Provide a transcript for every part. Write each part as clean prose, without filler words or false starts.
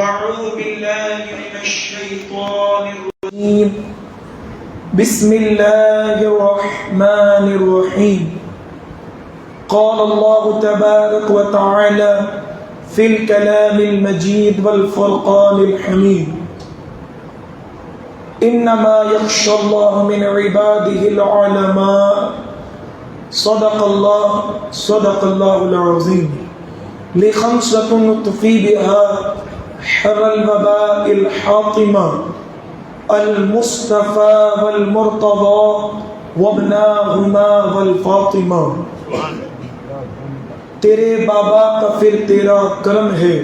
أعوذ بالله من الشيطان الرجيم بسم الله الرحمن الرحيم قال الله تبارك وتعالى في الكلام المجيد والفرقان الحميد إنما يخشى الله من عباده العلماء صدق الله العظيم لخمسة نطفي بها حر الوباء الحاطمة المصطفى والمرتضى وابناهما والفاطمة تیرے بابا کا پھر تیرا کرم ہے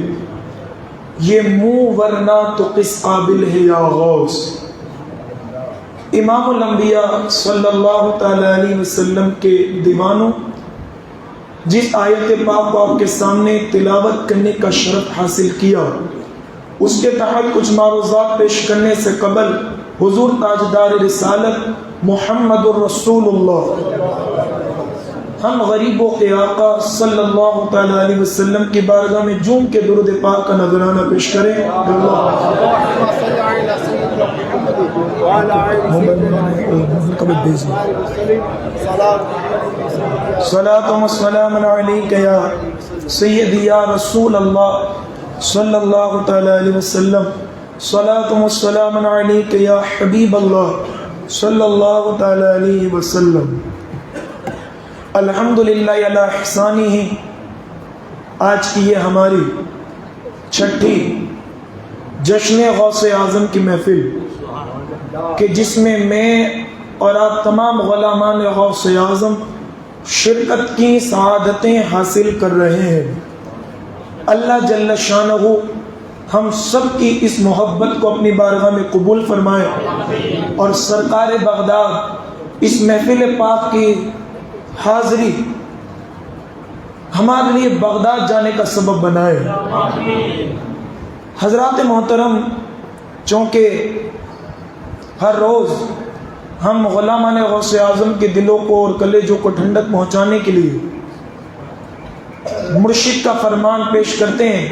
یہ منہ ورنہ تو کس قابل ہے یا غوث. امام الانبیاء صلی اللہ تعالی علیہ وسلم کے دیوانوں، جس آیت پاک کو آپ کے سامنے تلاوت کرنے کا شرف حاصل کیا، اس کے تحت کچھ معروضات پیش کرنے سے قبل حضور تاجدار رسالت محمد الرسول اللہ، ہم غریبوں کے آقا صلی اللہ تعالی علیہ وسلم کی بارگاہ میں جھوم کے درود پاک کا نذرانہ پیش کریں. صلاۃ و سلام علیک یا سیدی یا رسول اللہ صلی اللہ تعالی علیہ وسلم. صلاۃ و سلام علیک یا حبیب اللہ صلی اللہ تعالی علیہ وسلم. الحمدللہ علی احسانہ. آج کی یہ ہماری چھٹی جشن غوث اعظم کی محفل کہ جس میں میں اور آپ تمام غلامان غوث اعظم شرکت کی سعادتیں حاصل کر رہے ہیں. اللہ جل شانہ ہم سب کی اس محبت کو اپنی بارگاہ میں قبول فرمائے اور سرکار بغداد اس محفل پاک کی حاضری ہمارے لیے بغداد جانے کا سبب بنائے. حضرات محترم، چونکہ ہر روز ہم غلامان غوث اعظم کے دلوں کو اور کلیجوں کو ٹھنڈک پہنچانے کے لیے مرشد کا فرمان پیش کرتے ہیں،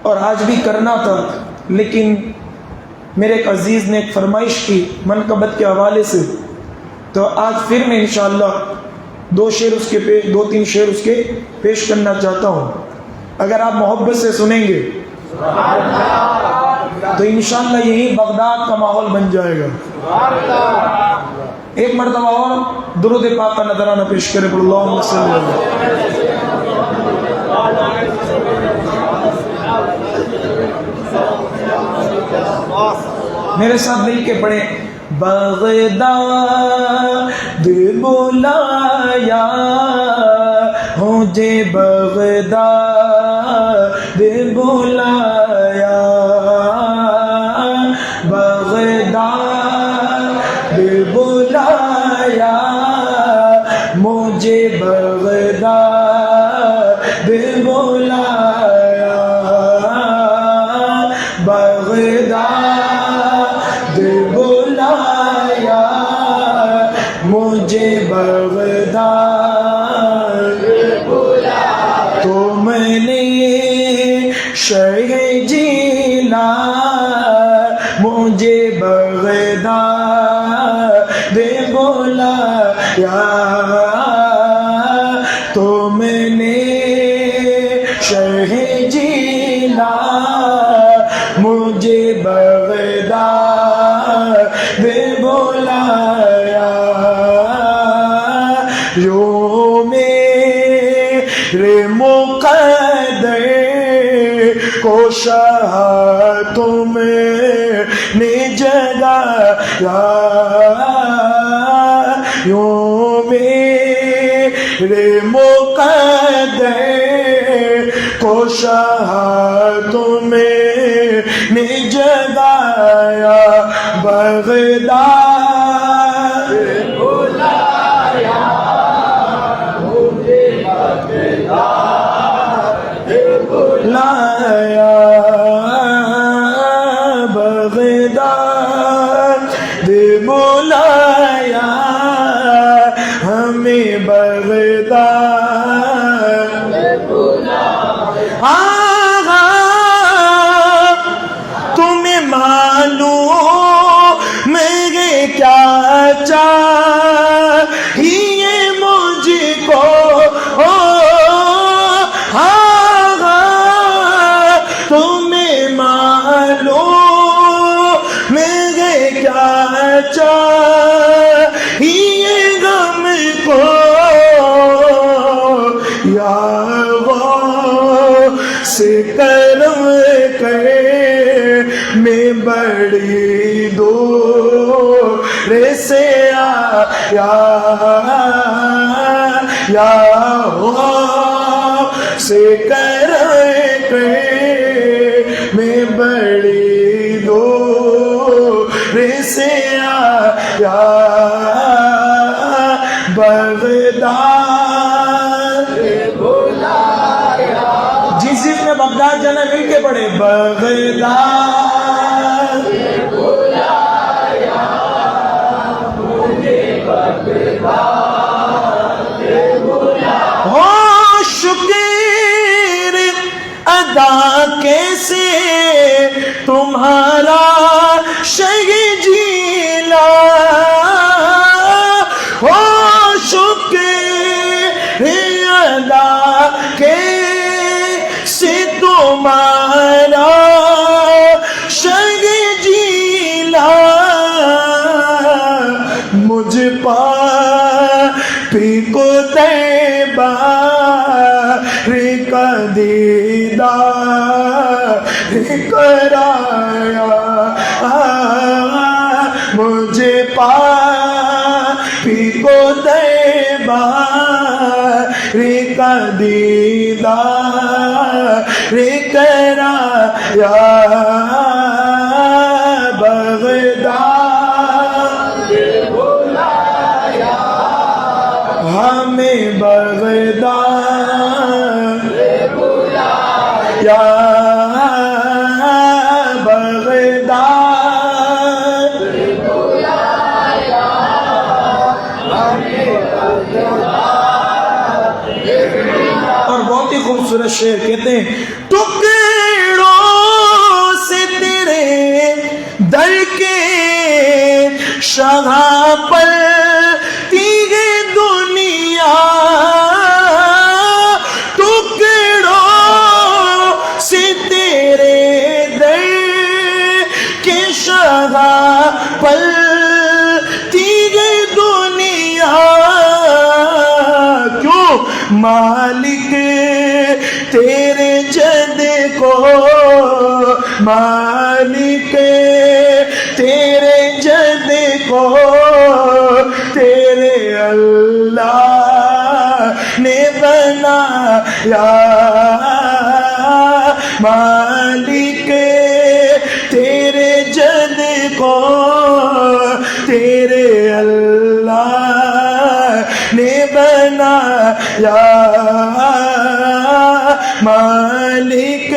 اور آج بھی کرنا تھا، لیکن میرے ایک عزیز نے ایک فرمائش کی منقبت کے حوالے سے، تو آج پھر میں انشاءاللہ دو تین شعر اس کے پیش کرنا چاہتا ہوں. اگر آپ محبت سے سنیں گے تو انشاءاللہ یہی بغداد کا ماحول بن جائے گا. ایک مرتبہ اور درود پاک کا نذرانہ پیش کریں. اللہم صلی اللہ. میرے ساتھ مل کے پڑھیں. بغداد بلایا مجھے بغداد بلایا، بغداد بلایا مجھے بغداد بلایا، بغداد بلایا مجھے بغداد بلایا. تو میں نے شہ جیلا مجھے بغداد بلایا، تو میں نے شہ جیلا مجھے بغداد بلایا. یوں میرے مقدر کو شہادتوں میں نے جگایا، یوں میرے مقدر کو شہادتوں میں نے جگایا، بغداد بلایا مجھے بغداد بلایا، بغداد بلایا ہمیں بغداد بلایا. سے کرم کر میں بڑی دور سے آیا یا سے کرم کر میں بڑی دور سے آیا بغداد جس نے بغداد جانا مل کے پڑھے بغداد ہو شکر ادا کیسے تمہارا شہ جیلا ہو شکر ادا کیسے تمہارا شہ جیلا مجھ پاپی کو طیبہ کا دیدار کرایا مجھے پاپی کو طیبہ کا دیدار کرایا بغداد ہمیں بغداد یا بغداد اور بہت ہی خوبصورت شعر کہتے ہیں ٹکڑوں سے تیرے در کے شہاں پر تیرے دنیا ٹکڑوں سے تیرے در کے شہاں پر تیرے دنیا کیوں مالک تیرے جد کو مالک تیرے جد کو تیرے اللہ نے بنایا مالک تیرے جد کو تیرے اللہ نے بنایا مالک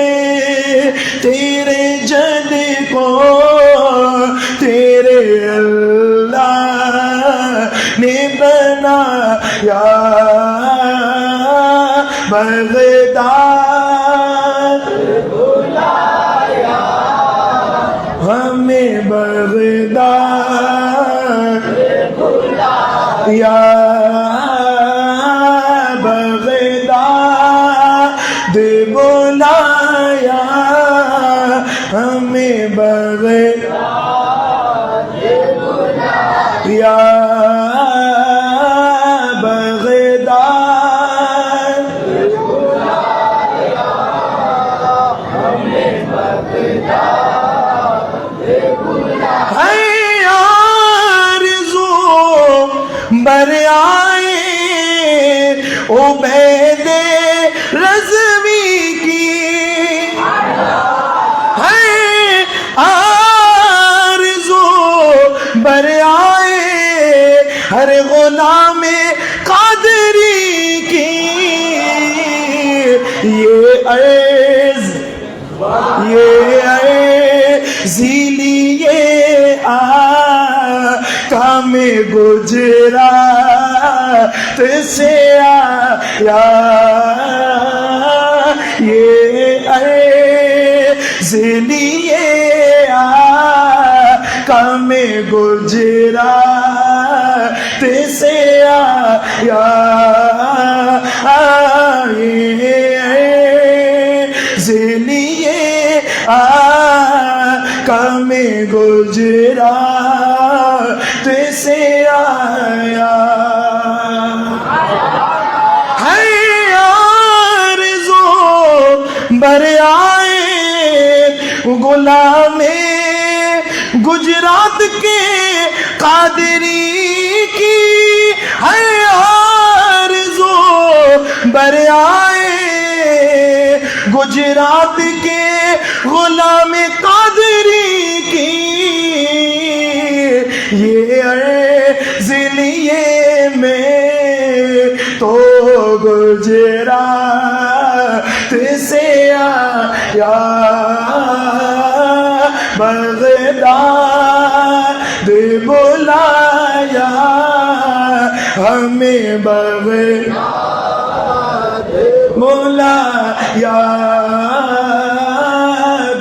تیرے جد کو تیرے اللہ نے بنایا بغداد ہمیں بغداد یا بغداد بلایا ہمیں بغداد یا بغداد ہے آرزو بر آئے عبید رضوی کی ہے آرزو بر آئے ہر غلام قادری کی یہ لیے کام گجرات سے آیا یہ لیے کام گجرات سے آیا لیے کام گجرات سے آیا ہے آرزو بر آئے غلام گجرات کے قادری کی ہے آرزو، بر آئے گجرات کے غلام قادری کی یہ عرض لیے میں تو گجرات سے آیا بغداد بلایا ہمیں، بغداد بلایا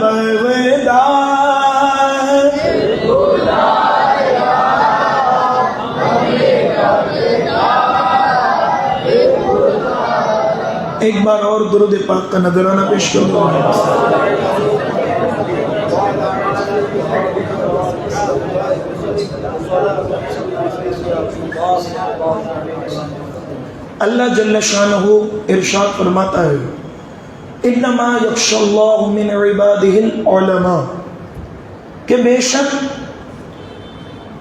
بغداد بلایا ہمیں۔ ایک بار اور درود پاک کا نذرانہ پیش کرو۔ اللہ جل شانہ ارشاد فرماتا ہے انما یخشی اللہ من عبادہ العلماء، کہ بے شک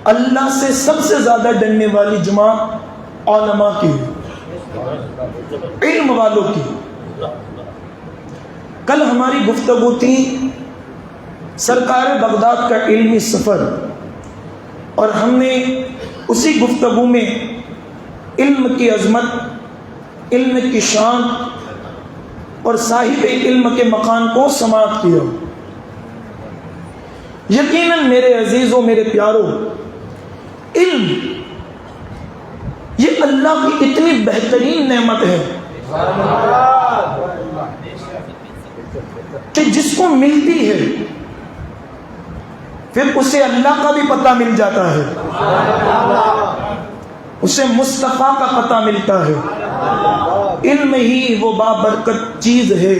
اللہ سے سب سے زیادہ ڈرنے والی جماعت علماء کی، علم والوں کی۔ کل ہماری گفتگو تھی سرکار بغداد کا علمی سفر، اور ہم نے اسی گفتگو میں علم کی عظمت، علم کی شان اور صاحب علم کے مقام کو سماعت کیا۔ یقیناً میرے عزیزوں، میرے پیاروں، علم یہ اللہ کی اتنی بہترین نعمت ہے کہ جس کو ملتی ہے پھر اسے اللہ کا بھی پتہ مل جاتا ہے، اسے مصطفیٰ کا پتہ ملتا ہے۔ علم ہی وہ بابرکت چیز ہے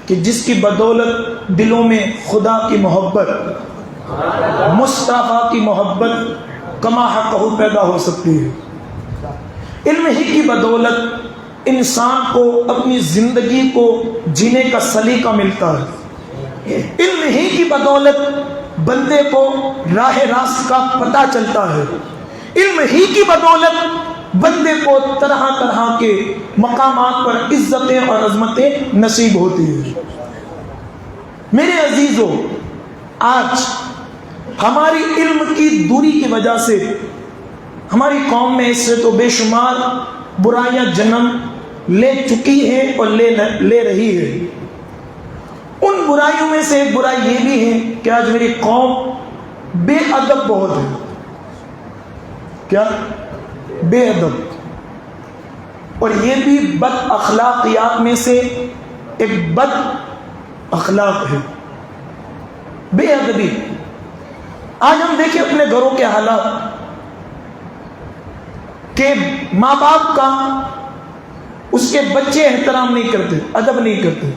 کہ جس کی بدولت دلوں میں خدا کی محبت، مصطفیٰ کی محبت کما حقہ پیدا ہو سکتی ہے۔ علم ہی کی بدولت انسان کو اپنی زندگی کو جینے کا سلیقہ ملتا ہے۔ علم ہی کی بدولت بندے کو راہ راست کا پتہ چلتا ہے۔ علم ہی کی بدولت بندے کو طرح طرح کے مقامات پر عزتیں اور عظمتیں نصیب ہوتی ہیں۔ میرے عزیزوں، آج ہماری علم کی دوری کی وجہ سے ہماری قوم میں اس سے تو بے شمار برائیاں جنم لے چکی ہیں اور لے رہی ہے۔ ان برائیوں میں سے ایک برائی یہ بھی ہے کہ آج میری قوم بے ادب بہت ہے۔ کیا؟ بے ادب۔ اور یہ بھی بد اخلاقیات میں سے ایک بد اخلاق ہے، بے ادبی۔ آج ہم دیکھیں اپنے گھروں کے حالات کہ ماں باپ کا اس کے بچے احترام نہیں کرتے، ادب نہیں کرتے۔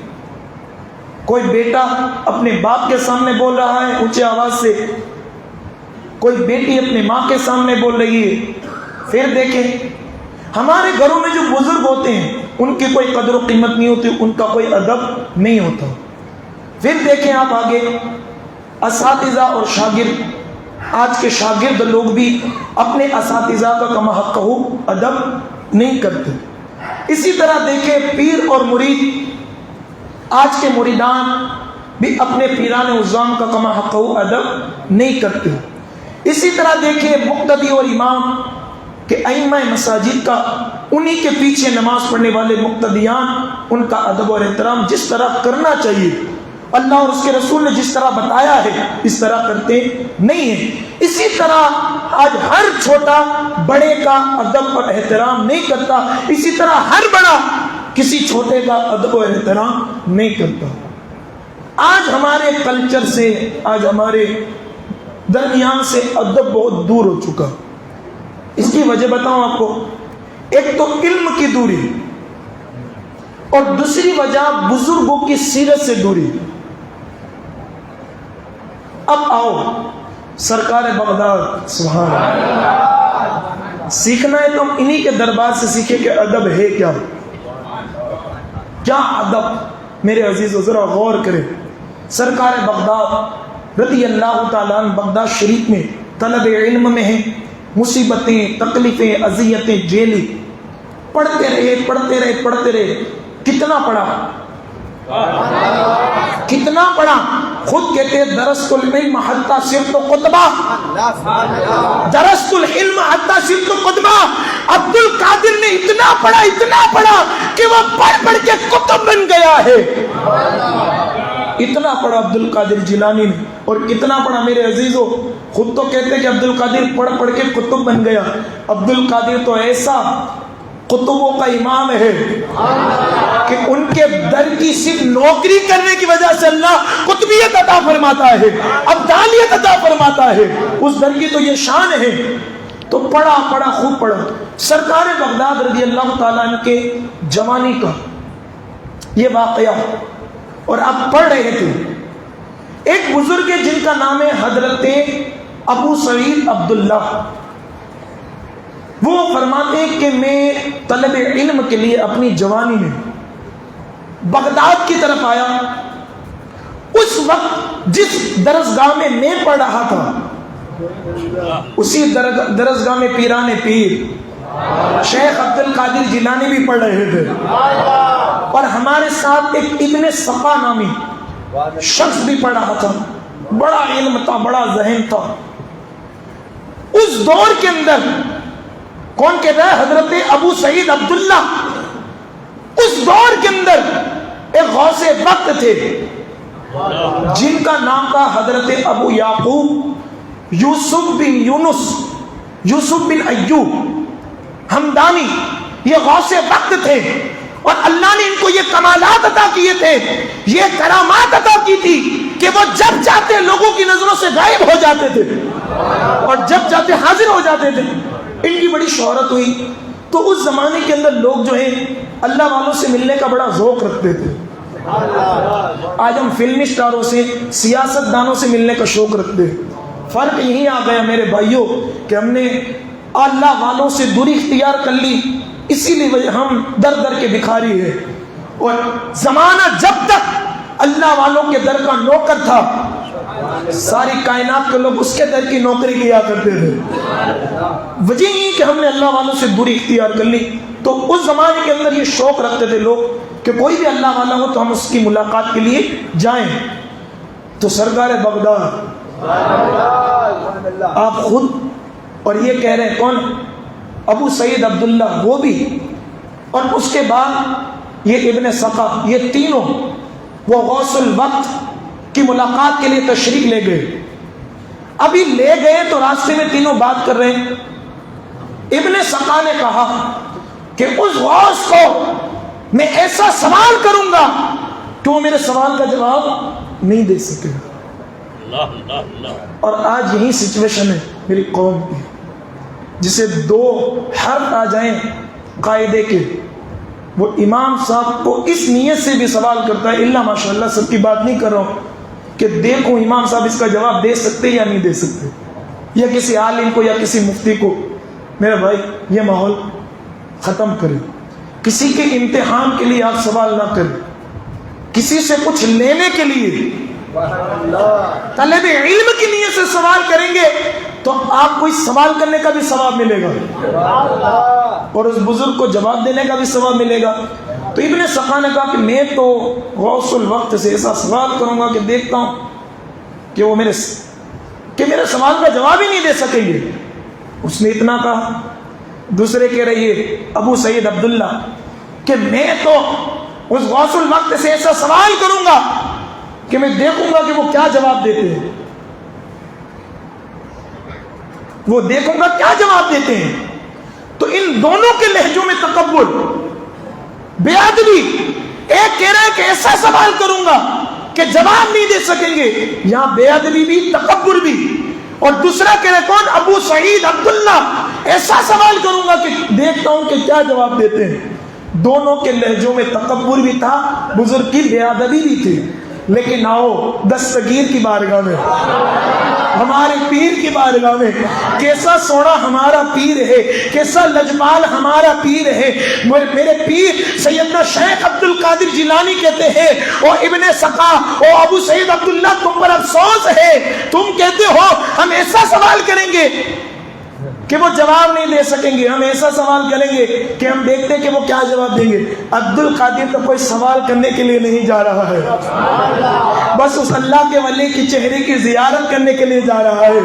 کوئی بیٹا اپنے باپ کے سامنے بول رہا ہے اونچے آواز سے، کوئی بیٹی اپنے ماں کے سامنے بول رہی ہے۔ پھر دیکھیں ہمارے گھروں میں جو بزرگ ہوتے ہیں ان کی کوئی قدر و قیمت نہیں ہوتی، ان کا کوئی ادب نہیں ہوتا۔ پھر دیکھیں آپ آگے اساتذہ اور شاگرد، آج کے شاگرد لوگ بھی اپنے اساتذہ کا کما حقہ ادب نہیں کرتے۔ اسی طرح دیکھیں پیر اور مرید، آج کے مریدان بھی اپنے پیران عظام کا کما حقہ ادب نہیں کرتے۔ اسی طرح دیکھیں مقتدی اور امام کہ ائمہ مساجد کا، انہی کے پیچھے نماز پڑھنے والے مقتدیان، ان کا ادب اور احترام جس طرح کرنا چاہیے، اللہ اور اس کے رسول نے جس طرح بتایا ہے اس طرح کرتے نہیں ہیں۔ اسی طرح آج ہر چھوٹا بڑے کا ادب اور احترام نہیں کرتا، اسی طرح ہر بڑا کسی چھوٹے کا ادب اور احترام نہیں کرتا۔ آج ہمارے کلچر سے، آج ہمارے درمیان سے ادب بہت دور ہو چکا۔ اس کی وجہ بتاؤں آپ کو، ایک تو علم کی دوری اور دوسری وجہ بزرگوں کی سیرت سے دوری۔ اب آؤ سرکار بغداد، سبحان اللہ، سیکھنا ہے تو ہم انہی کے دربار سے سیکھیں کہ ادب ہے کیا، کیا ادب، میرے عزیزو ذرا غور کریں، سرکار بغداد رضی اللہ تعالیٰ عنہ بغداد شریف میں طلب علم میں ہیں، مصیبتیں، تکلیفیں، اذیتیں جیلی، پڑھتے رہے، کتنا پڑھا، خود کہتے ہیں درست العلم حتی صرت خطبہ، درست العلم حتی صرت خطبہ۔ عبد القادر نے اتنا پڑھا کہ وہ پڑھ کے کتب بن گیا ہے، اتنا پڑھا عبد القادر جیلانی نے، اور کتنا پڑھا میرے عزیزو، خود تو کہتے ہیں کہ عبد القادر پڑھ کے کتب بن گیا۔ عبد القادر تو ایسا کتبوں کا امام ہے کہ ان کے در کی صرف نوکری کرنے کی وجہ سے اللہ قطبیت عطا فرماتا ہے، ابدالیت عطا فرماتا ہے، اس در کی تو یہ شان ہے۔ تو پڑھا خوب پڑھا۔ سرکار بغداد رضی اللہ تعالیٰ عنہ کے جوانی کا یہ واقعہ، اور آپ پڑھ رہے تھے، ایک بزرگ ہے جن کا نام ہے حضرت ابو سعید عبداللہ، وہ فرماتے ہیں کہ میں طلب علم کے لیے اپنی جوانی میں بغداد کی طرف آیا۔ اس وقت جس درسگاہ میں پڑھ رہا تھا، اسی درسگاہ میں پیران پیر شیخ عبد القادر جیلانی بھی پڑھ رہے تھے، اور ہمارے ساتھ ایک ابن صفا نامی شخص بھی پڑھ رہا تھا، بڑا علم تھا، بڑا ذہن تھا۔ اس دور کے اندر کون کہہ رہا ہے؟ حضرت ابو سعید عبداللہ اس دور کے اندر ایک غوث وقت تھے جن کا نام تھا حضرت ابو یعقوب یوسف بن یونس یوسف بن ایوب ہمدانی۔ یہ غوث وقت تھے، اور اللہ نے ان کو یہ کمالات عطا کیے تھے، یہ کرامات عطا کی تھی کہ وہ جب چاہتے لوگوں کی نظروں سے غائب ہو جاتے تھے، اور جب چاہتے حاضر ہو جاتے تھے۔ ان کی بڑی شہرت ہوئی، تو اس زمانے کے اندر لوگ جو ہیں اللہ والوں سے ملنے کا بڑا ذوق رکھتے تھے۔ آج ہم فلمی سٹاروں سے، سیاست دانوں سے ملنے کا شوق رکھتے ہیں۔ فرق یہی آ گیا میرے بھائیوں کہ ہم نے اللہ والوں سے دوری اختیار کر لی، اسی لیے ہم در در کے بھکاری ہیں۔ اور زمانہ جب تک اللہ والوں کے در کا نوکر تھا، ساری کائنات کے لوگ اس کے در کی نوکری کیا کرتے تھے۔ وجہ یہ کہ ہم نے اللہ والوں سے دوری اختیار کر لی، تو اس زمانے کے اندر یہ شوق رکھتے تھے لوگ کہ کوئی بھی اللہ والا ہو تو ہم اس کی ملاقات کے لیے جائیں۔ تو سرکار بغداد آپ خود، اور یہ کہہ رہے ہیں کون؟ ابو سعید عبداللہ، وہ بھی، اور اس کے بعد یہ ابن صفا، یہ تینوں وہ غوث الوقت کی ملاقات کے لیے تشریف لے گئے۔ ابھی لے گئے تو راستے میں تینوں بات کر رہے ہیں۔ ابن صفا نے کہا کہ اس غوث کو میں ایسا سوال کروں گا کہ وہ میرے سوال کا جواب نہیں دے سکے گا۔ اور آج یہی سچویشن ہے میری قوم کی، جسے دو حرف آ جائیں قاعدے کے، وہ امام صاحب کو اس نیت سے بھی سوال کرتا ہے، اللہ ماشاءاللہ سب کی بات نہیں کر رہا ہوں کہ دیکھو امام صاحب اس کا جواب دے سکتے یا نہیں دے سکتے، یا کسی عالم کو یا کسی مفتی کو۔ میرے بھائی یہ ماحول ختم کریں، کسی کے امتحان کے لیے آپ سوال نہ کریں، کسی سے کچھ لینے کے لیے طلب علم کی نیت سے سوال کریں گے تو آپ کو اس سوال کرنے کا بھی ثواب ملے گا، اور اس بزرگ کو جواب دینے کا بھی ثواب ملے گا۔ تو ابن صفا نے کہا کہ میں تو غوث الوقت سے ایسا سوال کروں گا کہ دیکھتا ہوں کہ وہ میرے سوال کا جواب ہی نہیں دے سکیں گے۔ اس نے اتنا کہا۔ دوسرے کہہ رہی ہے ابو سعید عبداللہ کہ میں تو اس غوث الوقت سے ایسا سوال کروں گا کہ میں دیکھوں گا کہ وہ کیا جواب دیتے ہیں، وہ دیکھوں گا کیا جواب دیتے ہیں۔ تو ان دونوں کے لہجوں میں تکبر، بے ادبی، ایک کہہ رہا ہے کہ ایسا سوال کروں گا کہ جواب نہیں دے سکیں گے، یہاں بے ادبی بھی تکبر بھی، اور دوسرا کہہ رہا ہے کون؟ ابو سعید عبداللہ، ایسا سوال کروں گا کہ دیکھتا ہوں کہ کیا جواب دیتے ہیں۔ دونوں کے لہجوں میں تکبر بھی تھا، بزرگ کی بے ادبی بھی تھی۔ لیکن آؤ دستگیر کی بارگاہ میں ہمارے پیر کی بارگاہ میں کیسا سونا ہمارا پیر ہے، کیسا لجپال ہمارا پیر ہے۔ میرے پیر سیدنا شیخ عبد القادر جیلانی کہتے ہیں او ابن سقا، او ابو سعید عبداللہ، تم پر افسوس ہے، تم کہتے ہو ہم ایسا سوال کریں گے کہ وہ جواب نہیں دے سکیں گے، ہم ایسا سوال کریں گے کہ ہم دیکھتے کہ وہ کیا جواب دیں گے۔ عبد القادر تو کوئی سوال کرنے کے لیے نہیں جا رہا ہے، بس اس اللہ کے ولی کی چہرے کی زیارت کرنے کے لیے جا رہا ہے۔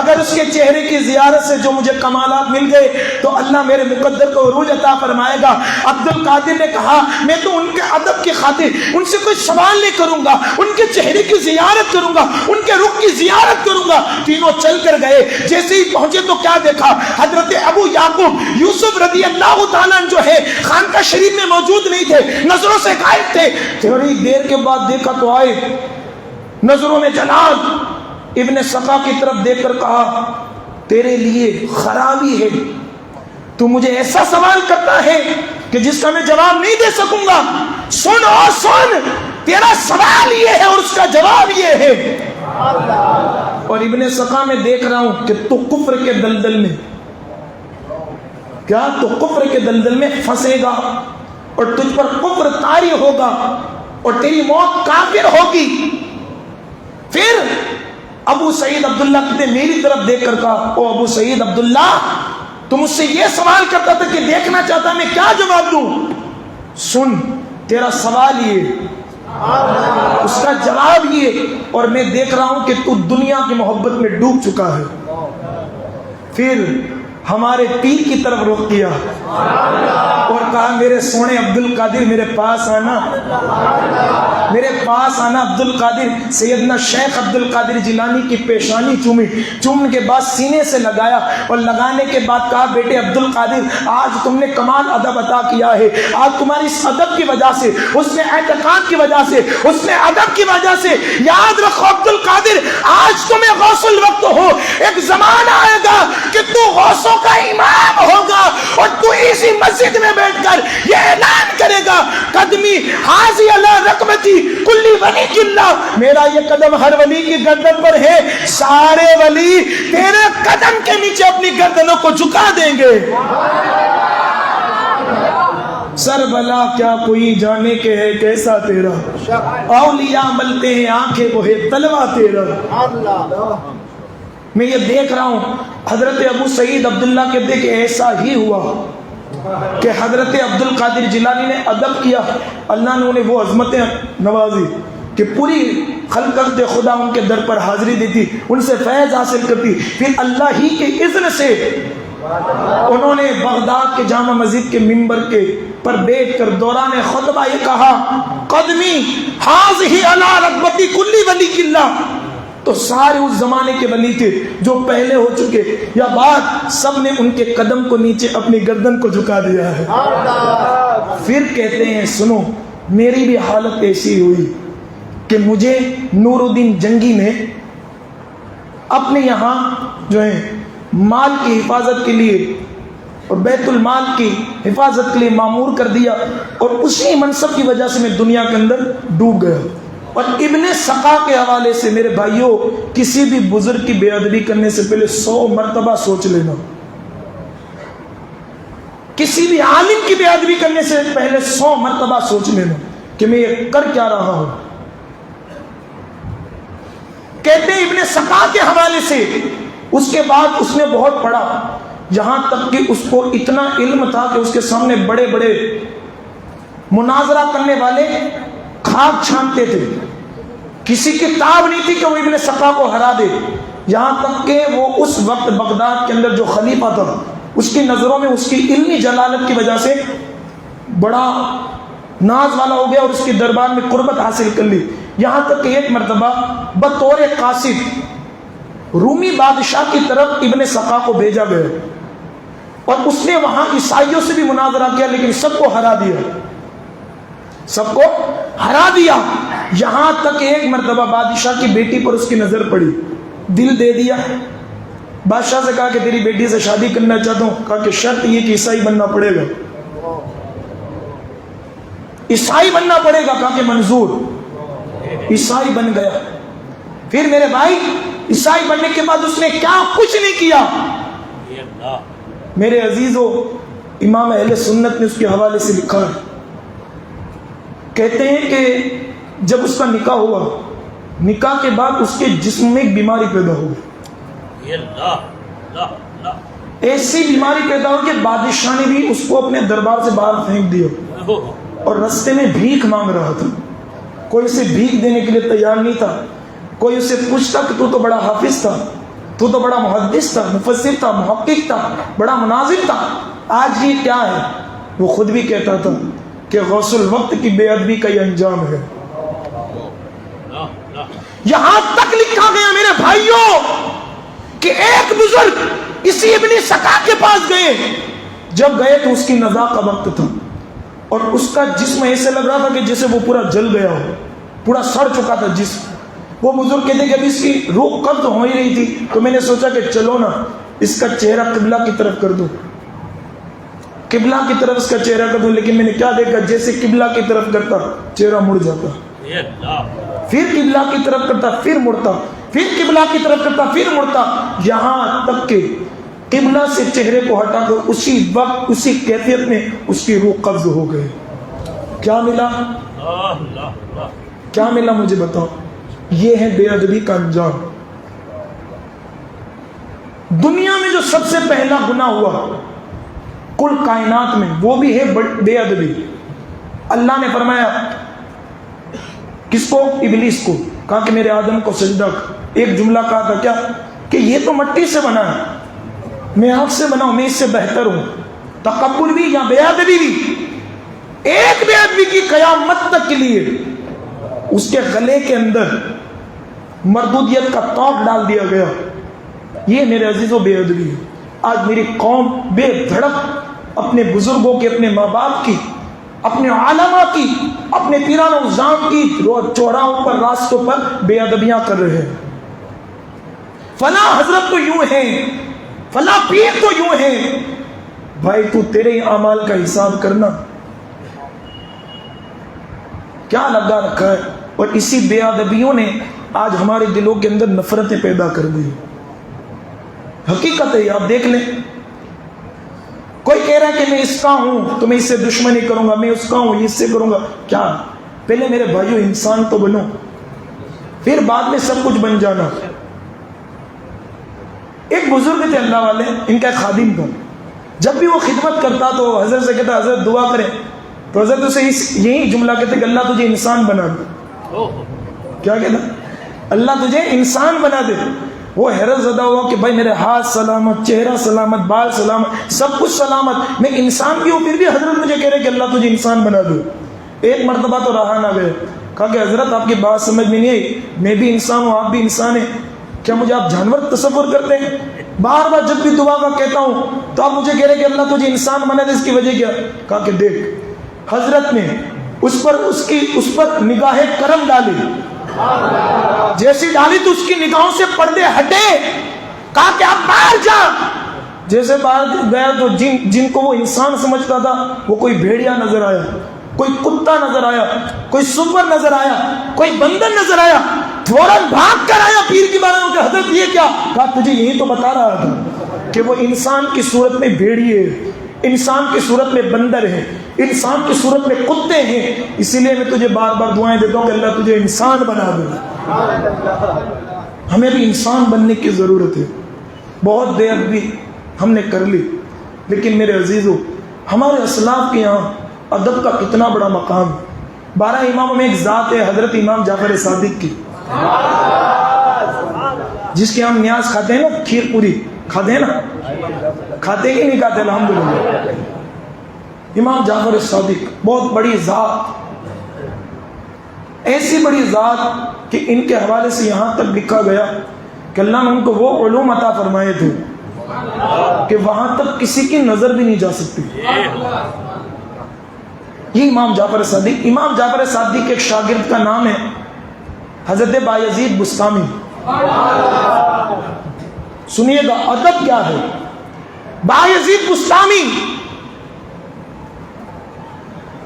اگر اس کے چہرے کی زیارت سے جو مجھے کمالات مل گئے تو اللہ میرے مقدر کو عروج عطا فرمائے گا۔ عبد القادر نے کہا میں تو ان کے ادب کی خاطر ان سے کوئی سوال نہیں کروں گا، ان کے چہرے کی زیارت کروں گا، ان کے رخ کی زیارت کروں گا۔ تینوں چل کر گئے، جیسے ہی پہنچے تو کیا دیکھا؟ حضرت ابو یعقوب یوسف رضی اللہ تعالیٰ جو ہے خانقاہ شریف میں موجود نہیں تھے، نظروں سے غائب تھے۔ تھوڑی دیر کے بعد دیکھا تو آئے، نظروں میں جلال، ابن سقا کی طرف دیکھ کر کہا تیرے لیے خرابی ہے، تو مجھے ایسا سوال کرتا ہے کہ جس کا میں جواب نہیں دے سکوں گا۔ سن اور سن، تیرا سوال یہ ہے اور اس کا جواب یہ ہے۔ اور ابن سقا میں دیکھ رہا ہوں کہ تو کفر کے دلدل میں، کیا تو کفر کے دلدل میں پھنسے گا اور تجھ پر کفر طاری ہوگا اور تیری موت کافر ہوگی۔ پھر ابو سعید عبداللہ نے میری طرف دیکھ کر کہا او ابو سعید عبداللہ، تو مجھ سے یہ سوال کرتا تھا کہ دیکھنا چاہتا میں کیا جواب دوں؟ سن، تیرا سوال یہ، اس کا جواب یہ، اور میں دیکھ رہا ہوں کہ تو دنیا کی محبت میں ڈوب چکا ہے۔ پھر ہمارے پیر کی طرف رخ کیا اور کہا میرے سونے عبد القادر میرے پاس آنا، میرے پاس آنا عبد القادر۔ سیدنا شیخ عبد القادر جیلانی کی پیشانی چومی، چومنے کے بعد سینے سے لگایا اور لگانے کے بعد کہا بیٹے عبد القادر آج تم نے کمال ادب عطا کیا ہے، آج تمہاری اس ادب کی وجہ سے، اس نے اعتقاد کی وجہ سے، اس نے ادب کی وجہ سے، یاد رکھو عبد القادر آج تمہیں غوث الوقت ہو، ایک زمانہ آئے گا کہ تو غوثوں کا امام ہوگا اور تو اسی مسجد میں بیٹھ کر یہ اعلان کرے گا قدمی حاضی علی رقبتی کلی ولی کلہ، میرا یہ قدم ہر ولی کی گردن پر ہے، سارے ولی تیرے قدم کے نیچے اپنی گردنوں کو جھکا دیں گے۔ سر بلا کیا کوئی جانے کے ہے کیسا تیرا، اولیاء ملتے ہیں آنکھیں وہ ہے تلوا تیرا۔ میں یہ دیکھ رہا ہوں حضرت ابو سعید عبداللہ کہتے کہ ایسا ہی ہوا کہ حضرت عبد القادر جیلانی نے ادب کیا، اللہ نے انہیں وہ عظمتیں نوازی کہ پوری خلقت خدا ان کے در پر حاضری دیتی، ان سے فیض حاصل کرتی۔ پھر اللہ ہی کے اذن سے انہوں نے بغداد کے جامع مسجد کے منبر کے پر بیٹھ کر دوران خطبہ یہ کہا قدمی حاضی علی رقبتی کلی ولی کلہ۔ تو سارے اس زمانے کے ولی تھے جو پہلے ہو چکے یا بعد، سب نے ان کے قدم کو نیچے اپنی گردن کو جھکا دیا ہے۔ پھر کہتے ہیں سنو، میری بھی حالت ایسی ہوئی کہ مجھے نور الدین جنگی نے اپنے یہاں جو ہے مال کی حفاظت کے لیے اور بیت المال کی حفاظت کے لیے مامور کر دیا، اور اسی منصب کی وجہ سے میں دنیا کے اندر ڈوب گیا۔ اور ابن سقا کے حوالے سے میرے بھائیوں، کسی بھی بزرگ کی بے ادبی کرنے سے پہلے 100 مرتبہ سوچ لینا، کسی بھی عالم کی بے ادبی کرنے سے پہلے 100 مرتبہ سوچ لینا کہ میں یہ کر کیا رہا ہوں۔ کہتے ہیں ابن سقا کے حوالے سے اس کے بعد اس نے بہت پڑھا، یہاں تک کہ اس کو اتنا علم تھا کہ اس کے سامنے بڑے بڑے مناظرہ کرنے والے کھاک چھانتے تھے، کسی کی تاب نہیں تھی کہ وہ ابن سقا کو ہرا دے۔ یہاں تک کہ وہ اس وقت بغداد کے اندر جو خلیفہ تھا اس کی نظروں میں اس کی علمی جلالت کی وجہ سے بڑا ناز والا ہو گیا اور اس کے دربار میں قربت حاصل کر لی۔ یہاں تک کہ ایک مرتبہ بطور قاصد رومی بادشاہ کی طرف ابن سقا کو بھیجا گیا اور اس نے وہاں عیسائیوں سے بھی مناظرہ کیا، لیکن سب کو ہرا دیا، سب کو ہرا دیا۔ یہاں تک ایک مرتبہ بادشاہ کی بیٹی پر اس کی نظر پڑی، دل دے دیا۔ بادشاہ سے کہا کہ تیری بیٹی سے شادی کرنا چاہتا ہوں، کہا کہ شرط یہ کہ عیسائی بننا پڑے گا، عیسائی بننا پڑے گا، کہا کہ منظور، عیسائی بن گیا۔ پھر میرے بھائی عیسائی بننے کے بعد اس نے کیا کچھ نہیں کیا. میرے عزیزو، امام اہل سنت نے اس کے حوالے سے لکھا ہے، کہتے ہیں کہ جب اس کا نکاح ہوا، نکاح کے بعد اس کے جسم میں ایک بیماری پیدا ہو گئی. ایسی بیماری پیدا ہو کہ بادشاہ نے بھی اس کو اپنے دربار سے باہر پھینک دیا، اور رستے میں بھیک مانگ رہا تھا. کوئی اسے بھیک دینے کے لیے تیار نہیں تھا. کوئی اسے پوچھتا کہ تو بڑا حافظ تھا، تو بڑا محدث تھا، مفسر تھا، محقق تھا، بڑا مناظر تھا، آج یہ کیا ہے؟ وہ خود بھی کہتا تھا کہ غوث الوقت کی بے ادبی کا یہ انجام ہے. یہاں تک لکھا گیا میرے بھائیوں کہ ایک بزرگ اسی ابن سکا کے پاس گئے. جب گئے تو اس کی نزا کا وقت تھا، اور اس کا جسم ایسے لگ رہا تھا کہ جیسے وہ پورا جل گیا ہو، پورا سڑ چکا تھا جسم. وہ بزرگ کہتے کہ ابھی اس کی روح قبض ہو ہی رہی تھی، تو میں نے سوچا کہ چلو نا اس کا چہرہ قبلہ کی طرف کر دو، قبلہ کی طرف اس کا چہرہ کر دو. لیکن میں نے کیا دیکھا، جیسے قبلہ کی طرف کرتا چہرہ مڑ جاتا، پھر قبلہ کی طرف کرتا پھر مڑتا، پھر قبلہ کی طرف کرتا پھر مڑتا، یہاں تک کہ قبلہ سے چہرے کو ہٹا کر اسی وقت اسی کیفیت میں اس کی روح قبض ہو گئی. کیا ملا؟ کیا ملا مجھے بتاؤ. یہ ہے بے ادبی کا انجام. دنیا میں جو سب سے پہلا گناہ ہوا کل کائنات میں، وہ بھی ہے بے ادبی. اللہ نے فرمایا کس کو؟ ابلیس کو. کہا کہ میرے آدم کو سجدہ کر. ایک جملہ کہا تھا کیا؟ کہ یہ تو مٹی سے بنا ہے، میں آپ سے بنا ہوں، میں اس سے بہتر ہوں. تکبر بھی یا بے ادبی بھی. ایک بے ادبی کی قیامت تک کے لیے اس کے گلے کے اندر مردودیت کا توق ڈال دیا گیا. یہ میرے عزیزوں بے ادبی ہے. آج میری قوم بے دھڑک اپنے بزرگوں کی، اپنے ماں باپ کی، اپنے علماء کی، اپنے پیران و عظام کی چوراہوں پر، راستوں پر بے ادبیاں کر رہے ہیں. فلاں حضرت تو یوں ہیں، فلاں پیر تو یوں ہیں. بھائی تو تیرے ہی اعمال کا حساب کرنا، کیا لگا رکھا ہے. اور اسی بے ادبیوں نے آج ہمارے دلوں کے اندر نفرتیں پیدا کر دی. حقیقت ہے، آپ دیکھ لیں. کوئی کہہ رہا ہے کہ میں اس کا ہوں تو میں اس سے دشمنی کروں گا، میں اس کا ہوں یہ اس سے کروں گا. کیا؟ پہلے میرے بھائیو انسان تو بنو، پھر بعد میں سب کچھ بن جانا. ایک بزرگ تھے اللہ والے، ان کا ایک خادم تھا. جب بھی وہ خدمت کرتا تو حضرت سے کہتا حضرت دعا کریں، تو حضرت اسے یہی جملہ کہتے کہ اللہ تجھے انسان بنا دے. کیا کہتا؟ اللہ تجھے انسان بنا دے. وہ حیرت زدہ ہوا کہ بھائی میرے ہاتھ سلامت، چہرہ سلامت، بال سلامت، سب کچھ سلامت، میں انسان بھی ہوں، پھر بھی حضرت مجھے کہہ رہے کہ اللہ تجھے انسان بنا دے. ایک مرتبہ تو رہا نہ گئے، کہا کہ حضرت آپ کی بات سمجھ میں نہیں آئی، میں بھی انسان ہوں، آپ بھی انسان ہیں، کیا مجھے آپ جانور تصور کرتے ہیں؟ بار بار جب بھی دعا کا کہتا ہوں تو آپ مجھے کہہ رہے کہ اللہ تجھے انسان بنا دے، اس کی وجہ کیا؟ کہا کہ دیکھ، حضرت نے اس پر نگاہ کرم ڈالی، جیسی ڈالی تو اس کی نگاہوں سے پردے ہٹے. کہا کہ آپ باہر جا. جیسے باہر گیا تو جن کو وہ انسان سمجھتا تھا وہ کوئی بھیڑیا نظر آیا، کوئی کتا نظر آیا، کوئی سور نظر آیا، کوئی بندر نظر آیا. فوراً بھاگ کر آیا پیر کی بارگاہ میں، حضرت یہ کیا؟ کہا تجھے یہی تو بتا رہا تھا کہ وہ انسان کی صورت میں بھیڑیے ہے، انسان کی صورت میں بندر ہے، انسان کی صورت میں کتے ہیں. اسی لیے میں تجھے بار بار دعائیں دیتا ہوں کہ اللہ تجھے انسان بنا دے. ہمیں بھی انسان بننے کی ضرورت ہے. بہت بے ادبی ہم نے کر لی، لیکن میرے عزیزو ہمارے اسلاف کے یہاں ادب کا کتنا بڑا مقام. 12 اماموں میں ایک ذات ہے حضرت امام جعفر صادق کی، جس کے ہم نیاز کھاتے ہیں نا، کھیر پوری کھاتے ہیں نا، کھاتے ہی نہیں کھاتے الحمدللہ. امام جعفر صادق بہت بڑی ذات، ایسی بڑی ذات کہ ان کے حوالے سے یہاں تک لکھا گیا کہ اللہ نے ان کو وہ علوم عطا فرمائے تھے کہ وہاں تک کسی کی نظر بھی نہیں جا سکتی. یہ امام جعفر صادق. امام جعفر صادق کے ایک شاگرد کا نام ہے حضرت بایزید بستامی. سنیے گا ادب کیا ہے. بایزید بستامی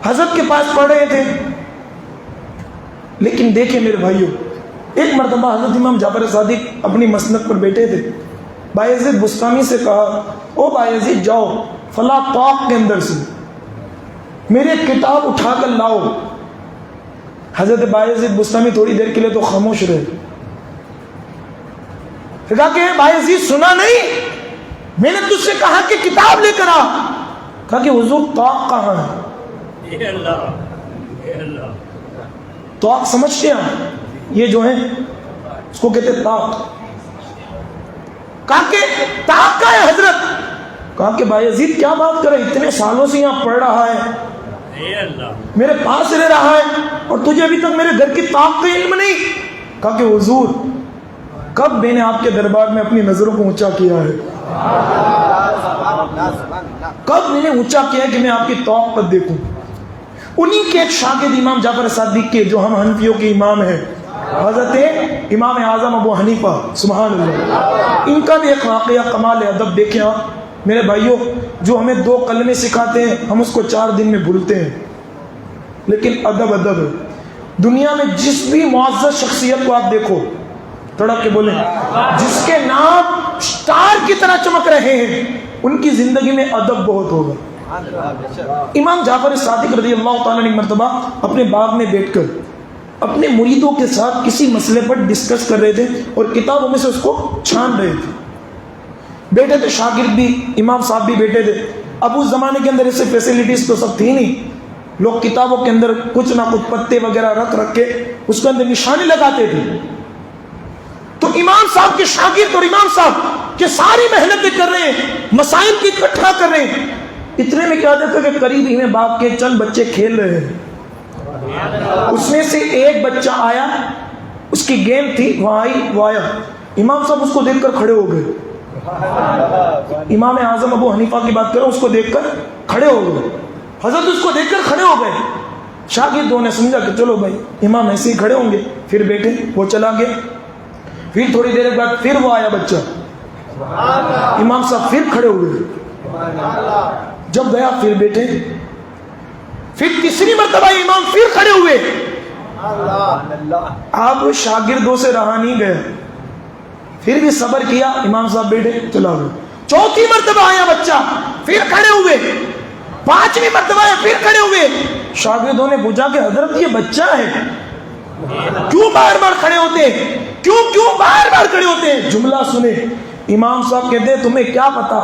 حضرت کے پاس پڑھ رہے تھے، لیکن دیکھیں میرے بھائیوں ایک مرتبہ حضرت امام جعفر صادق اپنی مسند پر بیٹھے تھے، بایزید بستامی سے کہا او بایزید جاؤ فلاں طاق کے اندر سے میرے کتاب اٹھا کر لاؤ۔ حضرت بایزید بستامی تھوڑی دیر کے لیے تو خاموش رہے، کہا کہ بایزید سنا نہیں، میں نے تجھ سے کہا کہ کتاب لے کر آ۔ کہا کہ حضور طاق کہاں ہے؟ طاق سمجھتے ہیں یہ جو ہے اس کو کہتے طاق۔ کہا کہ طاق کا ہے حضرت؟ کہا کہ بایزید کیا بات کرے، اتنے سالوں سے یہاں پڑھ رہا ہے، میرے پاس رہ رہا ہے، اور تجھے ابھی تک میرے گھر کی طاق کا علم نہیں؟ کہا کہ حضور کب میں نے آپ کے دربار میں اپنی نظروں کو اونچا کیا ہے، کب میں نے اونچا کیا ہے کہ میں آپ کی طاق پر دیکھوں؟ انہی کے ایک شاگرد امام جعفر صادق کے جو ہم حنفیوں کے امام ہیں، حضرت امام اعظم ابو حنیفہ سبحان اللہ، ان کا بھی ایک واقعہ کمال ادب دیکھیں آپ میرے بھائیوں، جو ہمیں 2 کلمے سکھاتے ہیں ہم اس کو 4 دن میں بھولتے ہیں، لیکن ادب ادب ہے۔ دنیا میں جس بھی معزز شخصیت کو آپ دیکھو، تڑپ کے بولیں، جس کے نام اسٹار کی طرح چمک رہے ہیں، ان کی زندگی میں ادب بہت ہوگا۔ امام جعفر صادق رضی اللہ تعالیٰ نے مرتبہ اپنے باغ میں بیٹھ کر اپنے مریدوں کے ساتھ کسی مسئلے پر ڈسکس کر رہے تھے اور کتابوں میں سے اس کو چھان رہے تھے۔ بیٹھے تھے شاگرد بھی، امام صاحب بھی بیٹھے تھے۔ اب اس زمانے کے اندر ایسے فیسلٹیز تو سب تھی نہیں، لوگ کتابوں کے اندر کچھ نہ کچھ پتے وغیرہ رکھ کے اس کے اندر نشانی لگاتے تھے۔ تو امام صاحب کے شاگرد اور امام صاحب کے ساری محنتیں کر رہے ہیں، مسائل کی اکٹھا کر رہے ہیں، اتنے میں کیا دیکھا کہ قریب ہی میں باغ کے چند بچے کھیل رہے ہیں۔ اس میں سے ایک بچہ آیا، اس کی گیند تھی، وہاں آئی وہ آیا، امام صاحب اس کو دیکھ کر کھڑے ہو گئے۔ امام اعظم ابو حنیفہ کی بات کرو، اس کو دیکھ کر کھڑے ہو گئے، حضرت اس کو دیکھ کر کھڑے ہو گئے۔ شاگردوں نے سمجھا کہ چلو بھائی امام ایسے ہی کھڑے ہوں گے، پھر بیٹھے، وہ چلا گیا۔ پھر تھوڑی دیر بعد پھر وہ آیا بچہ، امام صاحب پھر کھڑے ہوئے، جب گیا پھر بیٹھے، پھر تیسری مرتبہ امام پھر کھڑے ہوئے۔ آپ شاگردوں سے رہا نہیں گئے، پھر بھی صبر کیا، امام صاحب بیٹھے، چلا گئے۔ چوتھی مرتبہ آیا بچہ، پھر کھڑے ہوئے۔ پانچویں مرتبہ آیا، پھر کھڑے ہوئے۔ شاگردوں نے پوچھا کہ حضرت یہ بچہ ہے، کیوں بار بار کھڑے ہوتے ہیں، کیوں بار بار کھڑے ہوتے ہیں؟ جملہ سنے، امام صاحب کہتے ہیں تمہیں کیا پتا،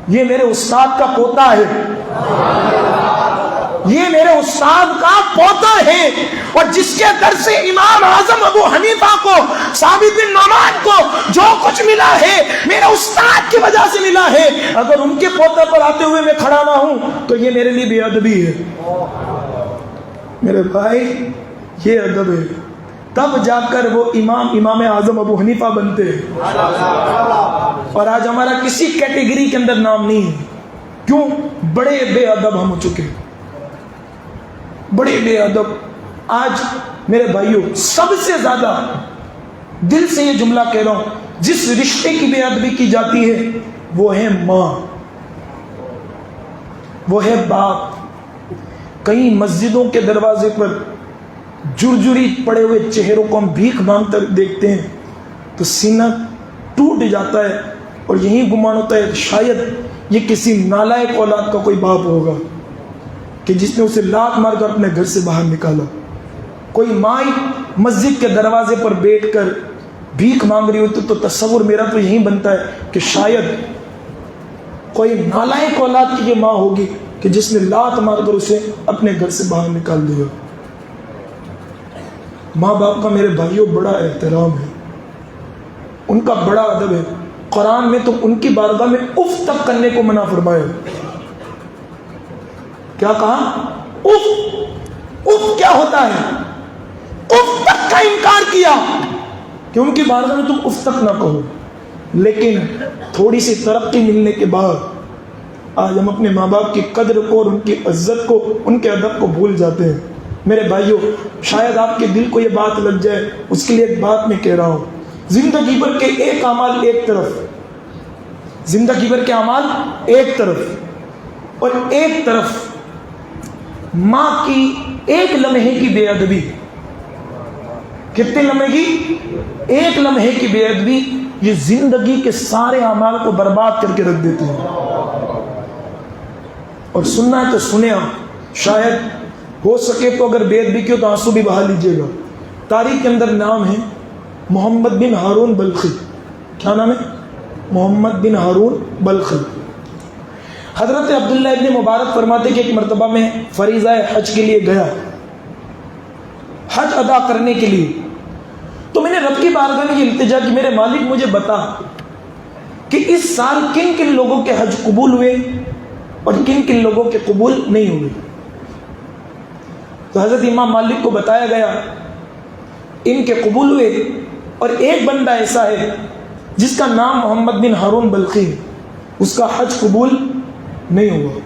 یہ میرے استاد کا پوتا ہے، یہ میرے استاد کا پوتا ہے، اور جس کے در سے امام اعظم ابو حنیفہ کو، ثابت بن نعمان کو جو کچھ ملا ہے میرے استاد کی وجہ سے ملا ہے، اگر ان کے پوتے پر آتے ہوئے میں کھڑا نہ ہوں تو یہ میرے لیے بے ادبی ہے۔ میرے بھائی یہ ادب ہے، تب جا کر وہ امام اعظم ابو حنیفہ بنتے ہیں، اور آج ہمارا کسی کیٹیگری کے اندر نام نہیں ہے۔ کیوں؟ بڑے بے ادب ہم ہو چکے، بڑے بے ادب۔ آج میرے بھائیوں سب سے زیادہ دل سے یہ جملہ کہہ رہا ہوں، جس رشتے کی بے ادبی کی جاتی ہے وہ ہے ماں، وہ ہے باپ۔ کئی مسجدوں کے دروازے پر جرجری پڑے ہوئے چہروں کو ہم بھیک مانگتے دیکھتے ہیں تو سینہ ٹوٹ جاتا ہے، اور یہی گمان ہوتا ہے شاید یہ کسی نالائق اولاد کا کوئی باپ ہوگا کہ جس نے اسے لات مار کر اپنے گھر سے باہر نکالا۔ کوئی ماں مسجد کے دروازے پر بیٹھ کر بھیک مانگ رہی ہوتی تو تصور میرا تو یہی بنتا ہے کہ شاید کوئی نالائق اولاد کی یہ ماں ہوگی کہ جس نے لات مار کر اسے اپنے گھر سے باہر نکال دیا۔ ماں باپ کا میرے بھائیوں بڑا احترام ہے، ان کا بڑا ادب ہے۔ قرآن میں تو ان کی بارگاہ میں اف تک کرنے کو منع فرمایا۔ کیا کہا؟ اف کیا ہوتا ہے؟ اف تک کا انکار کیا کہ ان کی بارگاہ میں تم اف تک نہ کہو۔ لیکن تھوڑی سی ترقی ملنے کے بعد آج ہم اپنے ماں باپ کی قدر کو اور ان کی عزت کو، ان کے ادب کو بھول جاتے ہیں۔ میرے بھائیوں شاید آپ کے دل کو یہ بات لگ جائے، اس کے لیے ایک بات میں کہہ رہا ہوں، زندگی بھر کے ایک اعمال ایک طرف، زندگی بھر کے اعمال ایک طرف، اور ایک طرف ماں کی ایک لمحے کی بے ادبی، کتنے لمحے کی؟ ایک لمحے کی بے ادبی یہ زندگی کے سارے اعمال کو برباد کر کے رکھ دیتے ہیں. اور سننا ہے تو سنے آپ، شاید ہو سکے تو اگر بے ادبی کی ہو تو آنسو بھی بہا لیجیے گا. تاریخ کے اندر نام ہے محمد بن ہارون بلخی. کیا نام ہے؟ محمد بن ہارون بلخی. حضرت عبداللہ ابن مبارک فرماتے کہ ایک مرتبہ میں فریضہ حج کے لیے گیا، حج ادا کرنے کے لیے. تو میں نے رب کی بارگاہ میں یہ التجا کہ میرے مالک مجھے بتا کہ اس سال کن کن لوگوں کے حج قبول ہوئے اور کن کن لوگوں کے قبول نہیں ہوئے. تو حضرت امام مالک کو بتایا گیا ان کے قبول ہوئے، اور ایک بندہ ایسا ہے جس کا نام محمد بن ہارون بلخی ہے، اس کا حج قبول نہیں ہوا.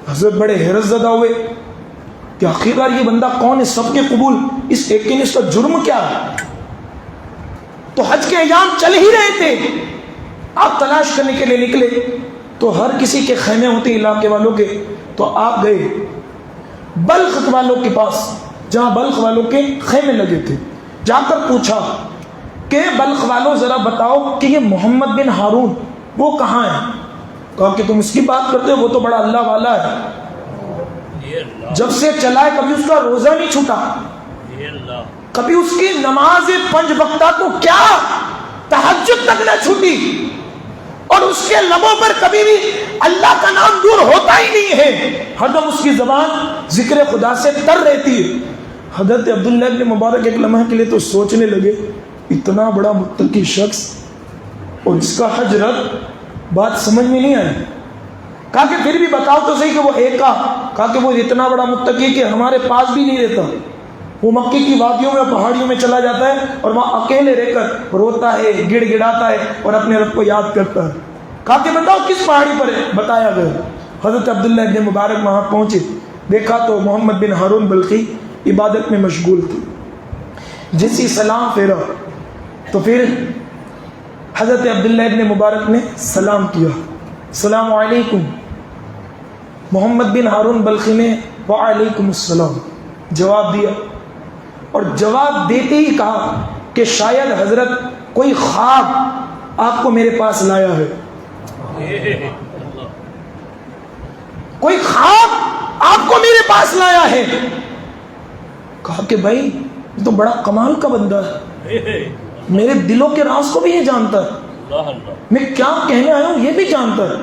حضرت بڑے حیرت زدہ ہوئے کہ آخرکار یہ بندہ کون ہے، سب کے قبول، اس ایک کے، اس کا جرم کیا ہے؟ تو حج کے ایام چل ہی رہے تھے، آپ تلاش کرنے کے لیے نکلے تو ہر کسی کے خیمے ہوتے علاقے والوں کے. تو آپ گئے بلخ والوں کے پاس جہاں بلخ والوں کے خیمے لگے تھے. جا کر پوچھا کہ بلخ والوں ذرا بتاؤ کہ یہ محمد بن ہارون وہ کہاں ہے؟ کہا کہ تم اس کی بات کرتے ہو، وہ تو بڑا اللہ والا ہے، جب سے چلا ہے کبھی اس کا روزہ نہیں چھوٹا، کبھی اس کی نماز 5 وقتہ تو کیا تہجد تک نہ چھوٹی، اور اس کے لبوں پر کبھی بھی اللہ کا نام دور ہوتا ہی نہیں ہے، ہر دم اس کی زبان ذکر خدا سے تر رہتی ہے. حضرت عبداللہ ابن مبارک ایک لمحہ کے لیے تو سوچنے لگے اتنا بڑا متقی شخص اور اس کا حج رد، بات سمجھ میں نہیں آئی. کہا کہ پھر بھی بتاؤ تو صحیح کہ وہ ایک کہا کہ وہ اتنا بڑا متقی کہ ہمارے پاس بھی نہیں رہتا، وہ مکے کی وادیوں میں پہاڑیوں میں چلا جاتا ہے اور وہاں اکیلے رہ کر روتا ہے، گڑ گڑاتا ہے اور اپنے رب کو یاد کرتا ہے. کہا کہ بتاؤ کس پہاڑی پر ہے؟ بتایا گیا. حضرت عبداللہ ابن مبارک وہاں پہنچے، دیکھا تو محمد بن ہارون بلخی عبادت میں مشغول تھی. جیسی سلام پھیرا تو پھر حضرت عبداللہ ابن مبارک نے سلام کیا، السلام علیکم. محمد بن ہارون بلخی نے وعلیکم السلام جواب دیا، اور جواب دیتے ہی کہا کہ شاید حضرت کوئی خواب آپ کو میرے پاس لایا ہے، کوئی خواب آپ کو میرے پاس لایا ہے. کہا کہ بھائی یہ تو بڑا کمال کا بندہ ہے، میرے دلوں کے راز کو بھی یہ جانتا ہے، میں کیا کہنے آیا ہوں یہ بھی جانتا ہے.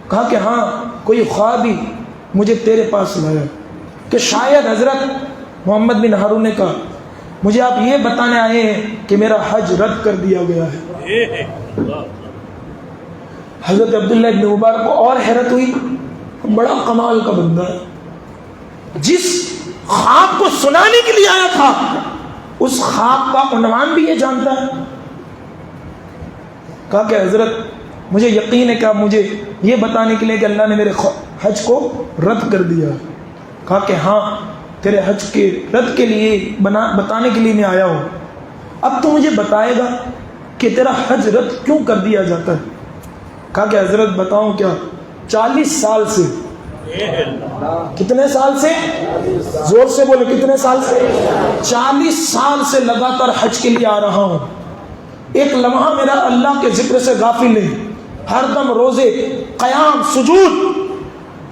کہا کہ ہاں کوئی خواب ہی مجھے تیرے پاس لایا کہ شاید حضرت. محمد بن ہارون نے کہا مجھے آپ یہ بتانے آئے ہیں کہ میرا حج رد کر دیا گیا ہے. حضرت عبداللہ ابن مبارک کو اور حیرت ہوئی، بڑا کمال کا بندہ ہے، جس خواب کو سنانے کے لیے آیا تھا اس خواب کا عنوان بھی یہ جانتا ہے. کہا کہ حضرت مجھے یقین ہے کہ آپ مجھے یہ بتانے کے لیے کہ اللہ نے میرے حج کو رد کر دیا. کہا کہ ہاں تیرے حج کے رد کے لیے بتانے کے لیے میں آیا ہوں. اب تو مجھے بتائے گا کہ تیرا حج رد کیوں کر دیا جاتا ہے. کہا کہ حضرت بتاؤں کیا، 40 سال سے. کتنے سال سے؟ زور سے بولے، کتنے سال سے؟ 40 سال سے لگاتار حج کے لیے آ رہا ہوں. ایک لمحہ میرا اللہ کے ذکر سے غافل نہیں، ہر دم روزے، قیام، سجود،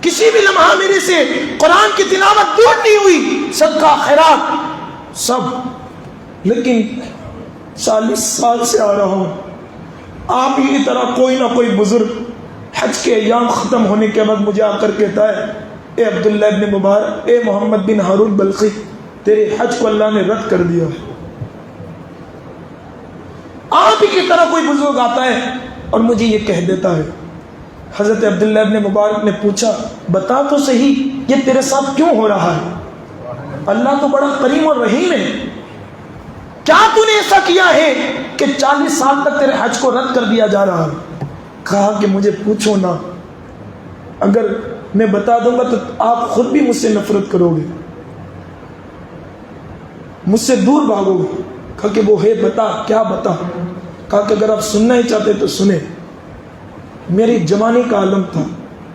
کسی بھی لمحہ میرے سے قرآن کی تلاوت دور نہیں ہوئی، صدقہ خیرات سب. لیکن 40 سال سے آ رہا ہوں، آپ ہی کی طرح کوئی نہ کوئی بزرگ حج کے ایام ختم ہونے کے بعد مجھے آ کر کہتا ہے اے عبداللہ ابن مبارک، اے محمد بن ہارون بلخی، تیرے حج کو اللہ نے رد کر دیا ہے. آپ ہی کی طرح کوئی بزرگ آتا ہے اور مجھے یہ کہہ دیتا ہے. حضرت عبداللہ ابن مبارک نے پوچھا بتا تو صحیح یہ تیرے ساتھ کیوں ہو رہا ہے؟ اللہ تو بڑا کریم اور رحیم ہے، کیا تو نے ایسا کیا ہے کہ 40 سال تک تیرے حج کو رد کر دیا جا رہا ہے؟ کہا کہ مجھے پوچھو نہ، اگر میں بتا دوں گا تو آپ خود بھی مجھ سے نفرت کرو گے، مجھ سے دور بھاگو گے. کہا کہ وہ ہے، بتا کیا بتا. کہا کہ اگر آپ سننا ہی چاہتے تو سنیں. میری جوانی کا عالم تھا.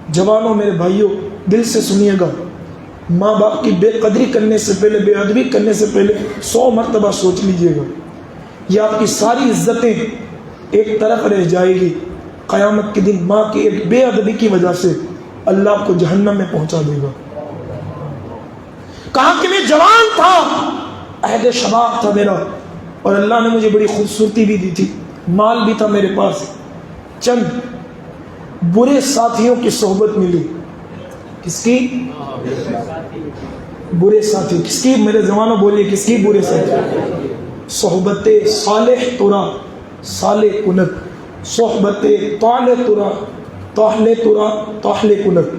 جوانوں میرے بھائیوں دل سے سنیے گا، ماں باپ کی بے قدری کرنے سے پہلے، بے ادبی کرنے سے پہلے 100 مرتبہ سوچ لیجئے گا. یہ آپ کی ساری عزتیں ایک طرف رہ جائے گی. قیامت کے دن ماں کی ایک بے ادبی کی وجہ سے اللہ آپ کو جہنم میں پہنچا دے گا. کہا کہ میں جوان تھا، عہد شباب تھا میرا، اور اللہ نے مجھے بڑی خوبصورتی بھی دی تھی، مال بھی تھا میرے پاس. چند برے ساتھیوں کی صحبت ملی. کس کی؟ برے ساتھی. کس کی؟ میرے زمانوں بولیے کس کی برے ساتھی؟ صحبت صالح ترا صالح کنت، صحبت طالح ترا طاہل ترا طاہل کنت.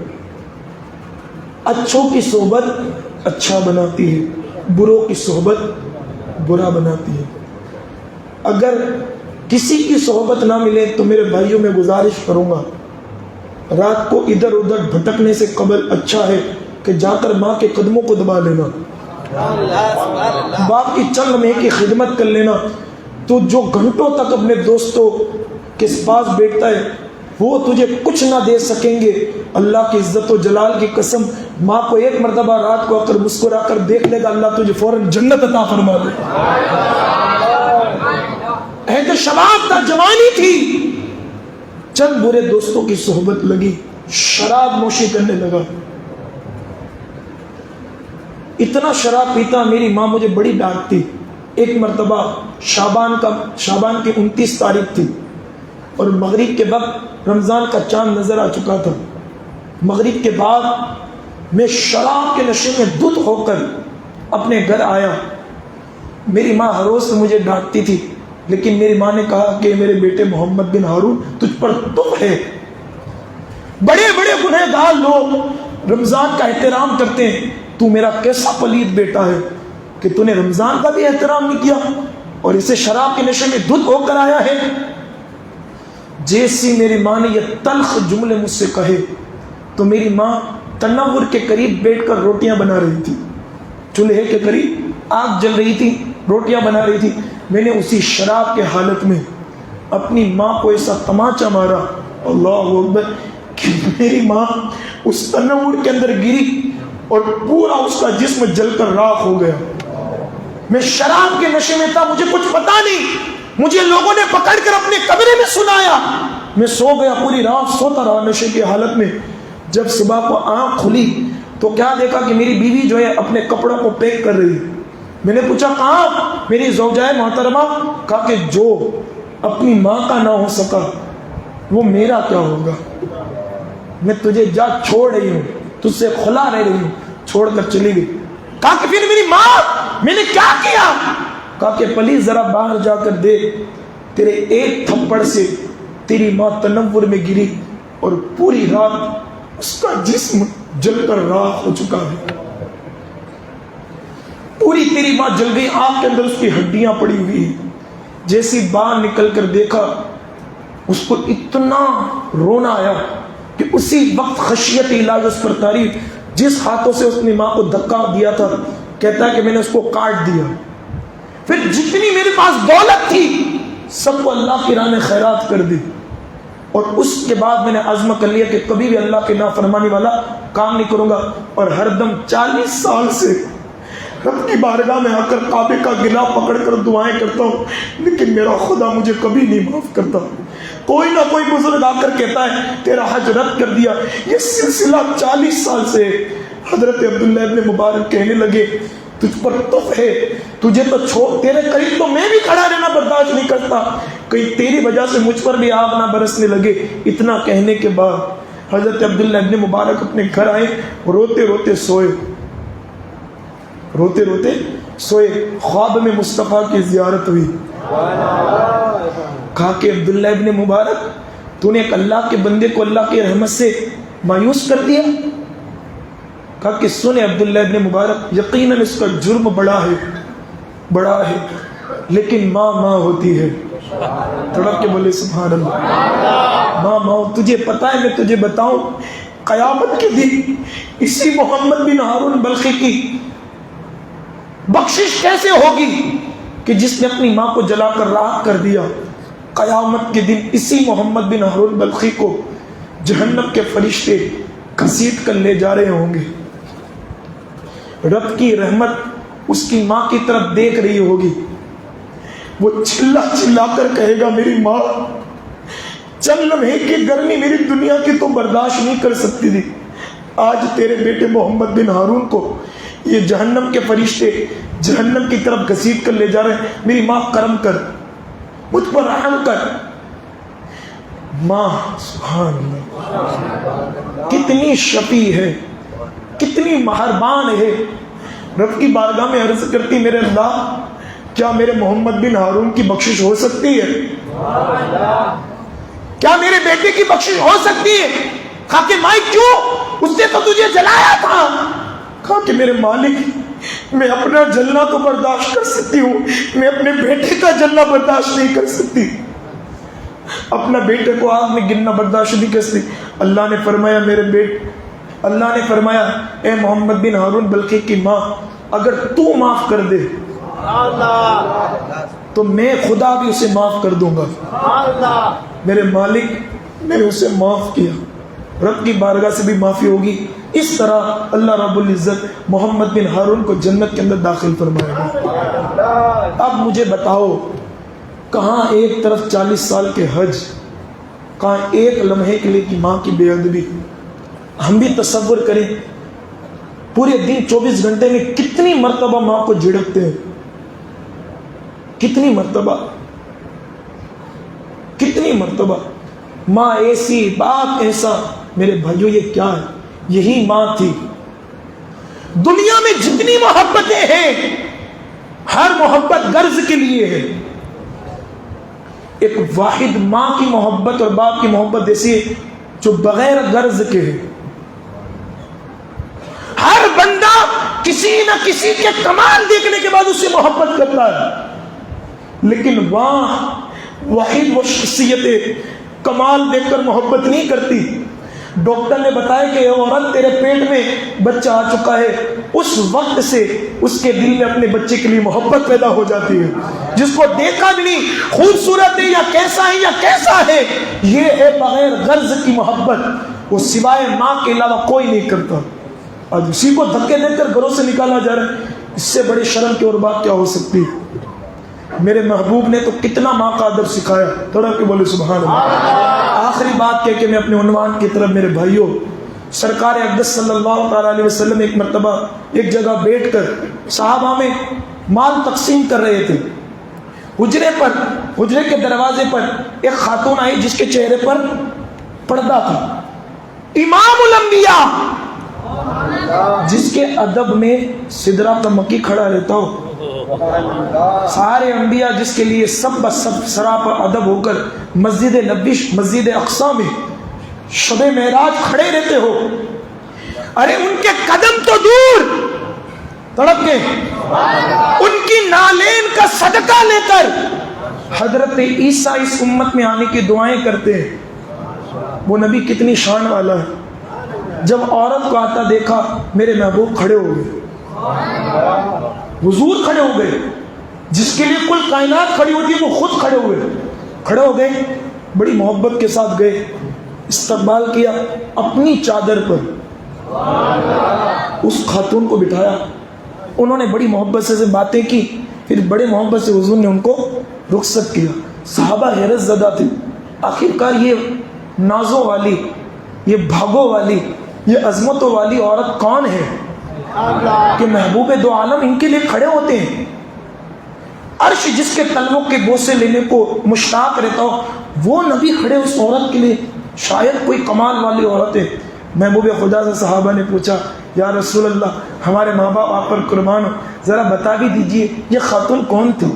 اچھوں کی صحبت اچھا بناتی ہے، بروں کی صحبت برا بناتی ہے. اگر کسی کی صحبت نہ ملے تو میرے بھائیوں میں گزارش کروں گا، رات کو ادھر ادھر بھٹکنے سے قبل اچھا ہے کہ جا کر ماں کے قدموں کو دبا لینا، باپ کی چند لمحے کی خدمت کر لینا. تو جو گھنٹوں تک اپنے دوستوں کے پاس بیٹھتا ہے وہ تجھے کچھ نہ دے سکیں گے. اللہ کی عزت و جلال کی قسم، ماں کو ایک مرتبہ رات کو آ کر مسکرا کر دیکھ لے گا، اللہ تجھے فوراً جنت عطا فرما دے. عہد شباب تھا، جوانی تھی، چند برے دوستوں کی صحبت لگی، شراب نوشی کرنے لگا. اتنا شراب پیتا میری ماں مجھے بڑی ڈانٹتی. ایک مرتبہ شعبان کی 29 تاریخ تھی اور مغرب کے وقت رمضان کا چاند نظر آ چکا تھا. مغرب کے بعد میں شراب کے نشے میں دھت ہو کر اپنے گھر آیا. میری ماں ہر روز مجھے ڈانٹتی تھی، لیکن میری ماں نے کہا کہ میرے بیٹے محمد بن ہارون تجھ پر تم ہے. بڑے بڑے گنہگار لوگ رمضان کا احترام کرتے ہیں، تو میرا کیسا پلید بیٹا ہے کہ تو نے رمضان کا بھی احترام نہیں کیا اور اسے شراب کے نشے میں دھت ہو کر آیا ہے. جیسی میری ماں نے یہ تلخ جملے مجھ سے کہے تو میری ماں تنور کے قریب بیٹھ کر روٹیاں بنا رہی تھی. چولہے کے قریب آگ جل رہی تھی، روٹیاں بنا رہی تھی. میں نے اسی شراب کے حالت میں اپنی ماں کو ایسا تماچا مارا، اللہ اکبر، کہ میری ماں اس تنور کے اندر گری اور پورا اس کا جسم جل کر راکھ ہو گیا. میں شراب کے نشے میں تھا، مجھے کچھ پتا نہیں. مجھے لوگوں نے پکڑ کر اپنے کمرے میں سنایا. میں سو گیا، پوری رات سوتا رہا نشے کی حالت میں. جب صبح کو آنکھ کھلی تو کیا دیکھا کہ میری بیوی جو ہے اپنے کپڑوں کو پیک کر رہی. میں نے پوچھا کہاں؟ میری زوجہ محترمہ. کہا کہ جو اپنی ماں کا نہ ہو سکا وہ میرا کیا ہوگا. میں تجھے جا چھوڑ رہی ہوں، تجھ سے کھلا رہ رہی ہوں. چھوڑ کر چلی گئی. کہا کہ پھر میری ماں میں نے کیا کیا؟ کہا کہ پلیز ذرا باہر جا کر دیکھ، تیرے ایک تھپڑ سے تیری ماں تنور میں گری اور پوری رات اس کا جسم جل کر راکھ ہو چکا ہے. پوری تیری ماں جل گئی، آنکھ کے اندر اس کی ہڈیاں پڑی ہوئی ہیں. جیسی باہر نکل کر دیکھا اس کو اتنا رونا آیا کہ اسی وقت خشیت الہی اس پر تاری. جس ہاتھوں سے اس نے ماں کو دھکا دیا تھا کہتا ہے کہ میں نے اس کو کاٹ دیا. پھر جتنی میرے پاس دولت تھی سب کو اللہ کی راہ میں خیرات کر دی. اور اس کے بعد میں نے عزم کر لیا کہ کبھی بھی اللہ کے نافرمانی والا کام نہیں کروں گا. اور ہر دم 40 سال سے رب کی بارگاہ میں آ کر کعبے کا گلا پکڑ کر دعائیں کرتا ہوں، لیکن میرا خدا مجھے کبھی نہیں معاف کرتا. کوئی نہ کوئی بزرگ آ کر کہتا ہے تیرا حج رد کر دیا. یہ سلسلہ 40 سال سے. حضرت عبداللہ ابن مبارک کہنے لگے تجھ پر تف ہے، تجھے تو چھوڑ، تیرے قریب تو میں بھی کھڑا رہنا برداشت نہیں کرتا، کہیں تیری وجہ سے مجھ پر بھی آگ نہ برسنے لگے. اتنا کہنے کے بعد حضرت عبداللہ ابن مبارک اپنے گھر آئے، روتے روتے سوئے، روتے روتے سوئے. خواب میں مصطفیٰ کی زیارت ہوئی. کہا کہ عبداللہ ابن مبارک تو نے ایک اللہ کے بندے کو اللہ کی رحمت سے مایوس کر دیا. کہا کہ سنے عبداللہ ابن مبارک، یقیناً اس کا جرم بڑا ہے، لیکن ماں ہوتی ہے. تڑپ کے بولے سبحان اللہ. ماں تجھے پتا ہے، میں تجھے بتاؤں قیامت کے دن اسی محمد بن ہارون بلخی کی بخشش کیسے ہوگی کہ جس نے اپنی ماں کو جلا کر راکھ کر دیا. قیامت کے دن اسی محمد بن ہارون بلخی کو جہنم کے فرشتے گھسیٹ کر لے جا رہے ہوں گے. رب کی رحمت اس کی ماں کی طرف دیکھ رہی ہوگی، وہ چلا چلا کر کہے گا میری ماں چند لمحے کی گرمی میری دنیا کی تو برداشت نہیں کر سکتی تھی، آج تیرے بیٹے محمد بن ہارون کو یہ جہنم کے فرشتے جہنم کی طرف گھسیٹ کر لے جا رہے ہیں، میری ماں کرم کر، مجھ پر رحم کر۔ ماں سبحان اللہ کتنی شفیع ہے، کتنی مہربان ہے، رب کی بارگاہ میں عرض کرتی میرے اللہ کیا میرے محمد بن ہارون کی بخشش ہو سکتی ہے؟ کیا میرے بیٹے کی بخشش ہو سکتی ہے؟ کہا کہ مائی کیوں؟ اس نے تو تجھے جلایا تھا۔ کہا کہ میرے مالک میں اپنا جلنا تو برداشت کر سکتی ہوں، میں اپنے بیٹے کا جلنا برداشت نہیں کر سکتی، اپنا بیٹے کو آگ میں گرنا برداشت نہیں کر سکتی۔ اللہ نے فرمایا میرے اللہ نے فرمایا اے محمد بن ہارون بلقیس کی ماں اگر تو معاف کر دے تو میں خدا بھی اسے معاف کر دوں گا۔ میرے مالک نے اسے معاف کیا، رب کی بارگاہ سے بھی معافی ہوگی۔ اس طرح اللہ رب العزت محمد بن ہارون کو جنت کے اندر داخل فرمائے گا۔ اب مجھے بتاؤ کہاں ایک طرف 40 سال کے حج، کہاں ایک لمحے کے لیے کی ماں کی بے ادبی۔ ہم بھی تصور کریں پورے دن 24 گھنٹے میں کتنی مرتبہ ماں کو جھڑکتے ہیں، کتنی مرتبہ کتنی مرتبہ ماں ایسی باپ ایسا۔ میرے بھائیوں یہ کیا ہے؟ یہی ماں تھی۔ دنیا میں جتنی محبتیں ہیں ہر محبت غرض کے لیے ہے، ایک واحد ماں کی محبت اور باپ کی محبت ایسی ہے جو بغیر غرض کے ہے۔ ہر بندہ کسی نہ کسی کے کمال دیکھنے کے بعد اس سے محبت کرتا ہے، لیکن وہاں واحد وہ شخصیت کمال دیکھ کر محبت نہیں کرتی۔ ڈاکٹر نے بتایا کہ عورت تیرے پیٹ میں بچہ آ چکا ہے، اس وقت سے اس کے دل میں اپنے بچے کے لیے محبت پیدا ہو جاتی ہے، جس کو دیکھا بھی نہیں خوبصورت ہے یا کیسا ہے، یہ ہے بغیر غرض کی محبت، وہ سوائے ماں کے علاوہ کوئی نہیں کرتا۔ آج اسی کو دھکے دے کر گھروں سے نکالا جا رہا ہے، اس سے بڑی شرم کی اور بات کیا ہو سکتی؟ میرے محبوب نے تو کتنا ماں کا ادب سکھایا، تھوڑا کہ بولے سبحان اللہ۔ آخری بات کہہ کے میں اپنے عنوان کی طرف، میرے بھائیوں سرکار اقدس صلی اللہ تعالی علیہ وسلم ایک مرتبہ ایک جگہ بیٹھ کر صحابہ میں مال تقسیم کر رہے تھے۔ حجرے کے دروازے پر ایک خاتون آئی جس کے چہرے پر پردہ تھا، امام الانبیاء جس کے ادب میں سدرہ کا مکی کھڑا رہتا ہو، سارے انبیاء جس کے لیے سب سراپا ادب ہو کر مسجد نبوی مسجد اقصی میں شب معراج کھڑے رہتے ہو، ارے ان کے قدم تو دور تڑپ کے ان کی نالین کا صدقہ لے کر حضرت عیسیٰ اس امت میں آنے کی دعائیں کرتے ہیں۔ وہ نبی کتنی شان والا ہے۔ جب عورت کو آتا دیکھا میرے محبوب کھڑے ہو گئے، حضور کھڑے ہو گئے، جس کے لیے کل کائنات کھڑی ہوتی ہے وہ خود کھڑے ہو گئے، بڑی محبت کے ساتھ گئے، استقبال کیا، اپنی چادر پر اس خاتون کو بٹھایا، انہوں نے بڑی محبت سے باتیں کی، پھر بڑے محبت سے حضور نے ان کو رخصت کیا۔ صحابہ حیرت زدہ تھے، آخرکار یہ نازوں والی، یہ بھاگوں والی، یہ عظمتوں والی عورت کون ہے کہ محبوب دو عالم ان کے لیے کھڑے ہوتے ہیں؟ عرش جس کے تلووں کے بوسے لینے کو مشتاق رہتا ہو وہ نبی کھڑے اس عورت کے لیے، شاید کوئی کمال والی عورت ہے۔ محبوب خدا سے صحابہ نے پوچھا یا رسول اللہ ہمارے ماں باپ آپ پر قربان ہو، ذرا بتا بھی دیجئے یہ خاتون کون تھی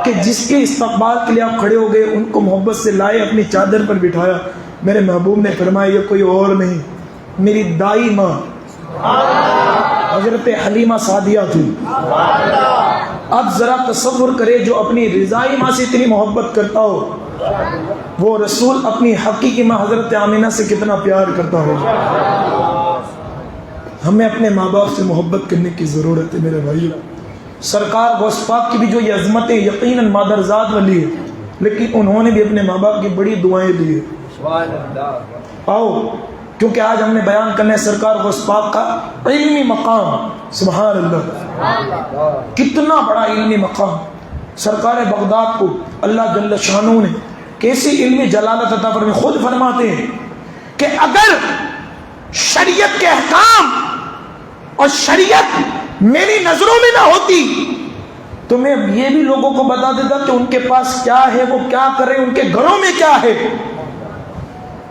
کہ جس کے استقبال کے لیے آپ کھڑے ہو گئے، ان کو محبت سے لائے، اپنی چادر پر بٹھایا؟ میرے محبوب نے فرمایا یہ کوئی اور نہیں، میری دائی ماں حضرت حلیمہ سعدیہ تھی۔ اب ذرا تصور کرے جو اپنی رضائی ماں سے اتنی محبت کرتا ہو، وہ رسول اپنی حقیقی ماں حضرت آمینہ سے کتنا پیار کرتا ہو۔ ہمیں اپنے ماں باپ سے محبت کرنے کی ضرورت ہے میرے بھائیو۔ سرکار غوث پاک کی بھی جو یہ عظمت ہے یقیناً مادرزاد والی ہے، لیکن انہوں نے بھی اپنے ماں باپ کی بڑی دعائیں دی ہیں۔ آؤ کیونکہ آج ہم نے بیان کرنا ہے سرکار غوث پاک کا علمی مقام. سبحان اللہ، کتنا بڑا علمی مقام. سرکار بغداد کو اللہ جل شانہ نے کیسی علمی جلالت عطا فرمائی. خود فرماتے ہیں کہ اگر شریعت کے احکام اور شریعت میری نظروں میں نہ ہوتی تو میں یہ بھی لوگوں کو بتا دیتا کہ ان کے پاس کیا ہے، وہ کیا کرے، ان کے گھروں میں کیا ہے.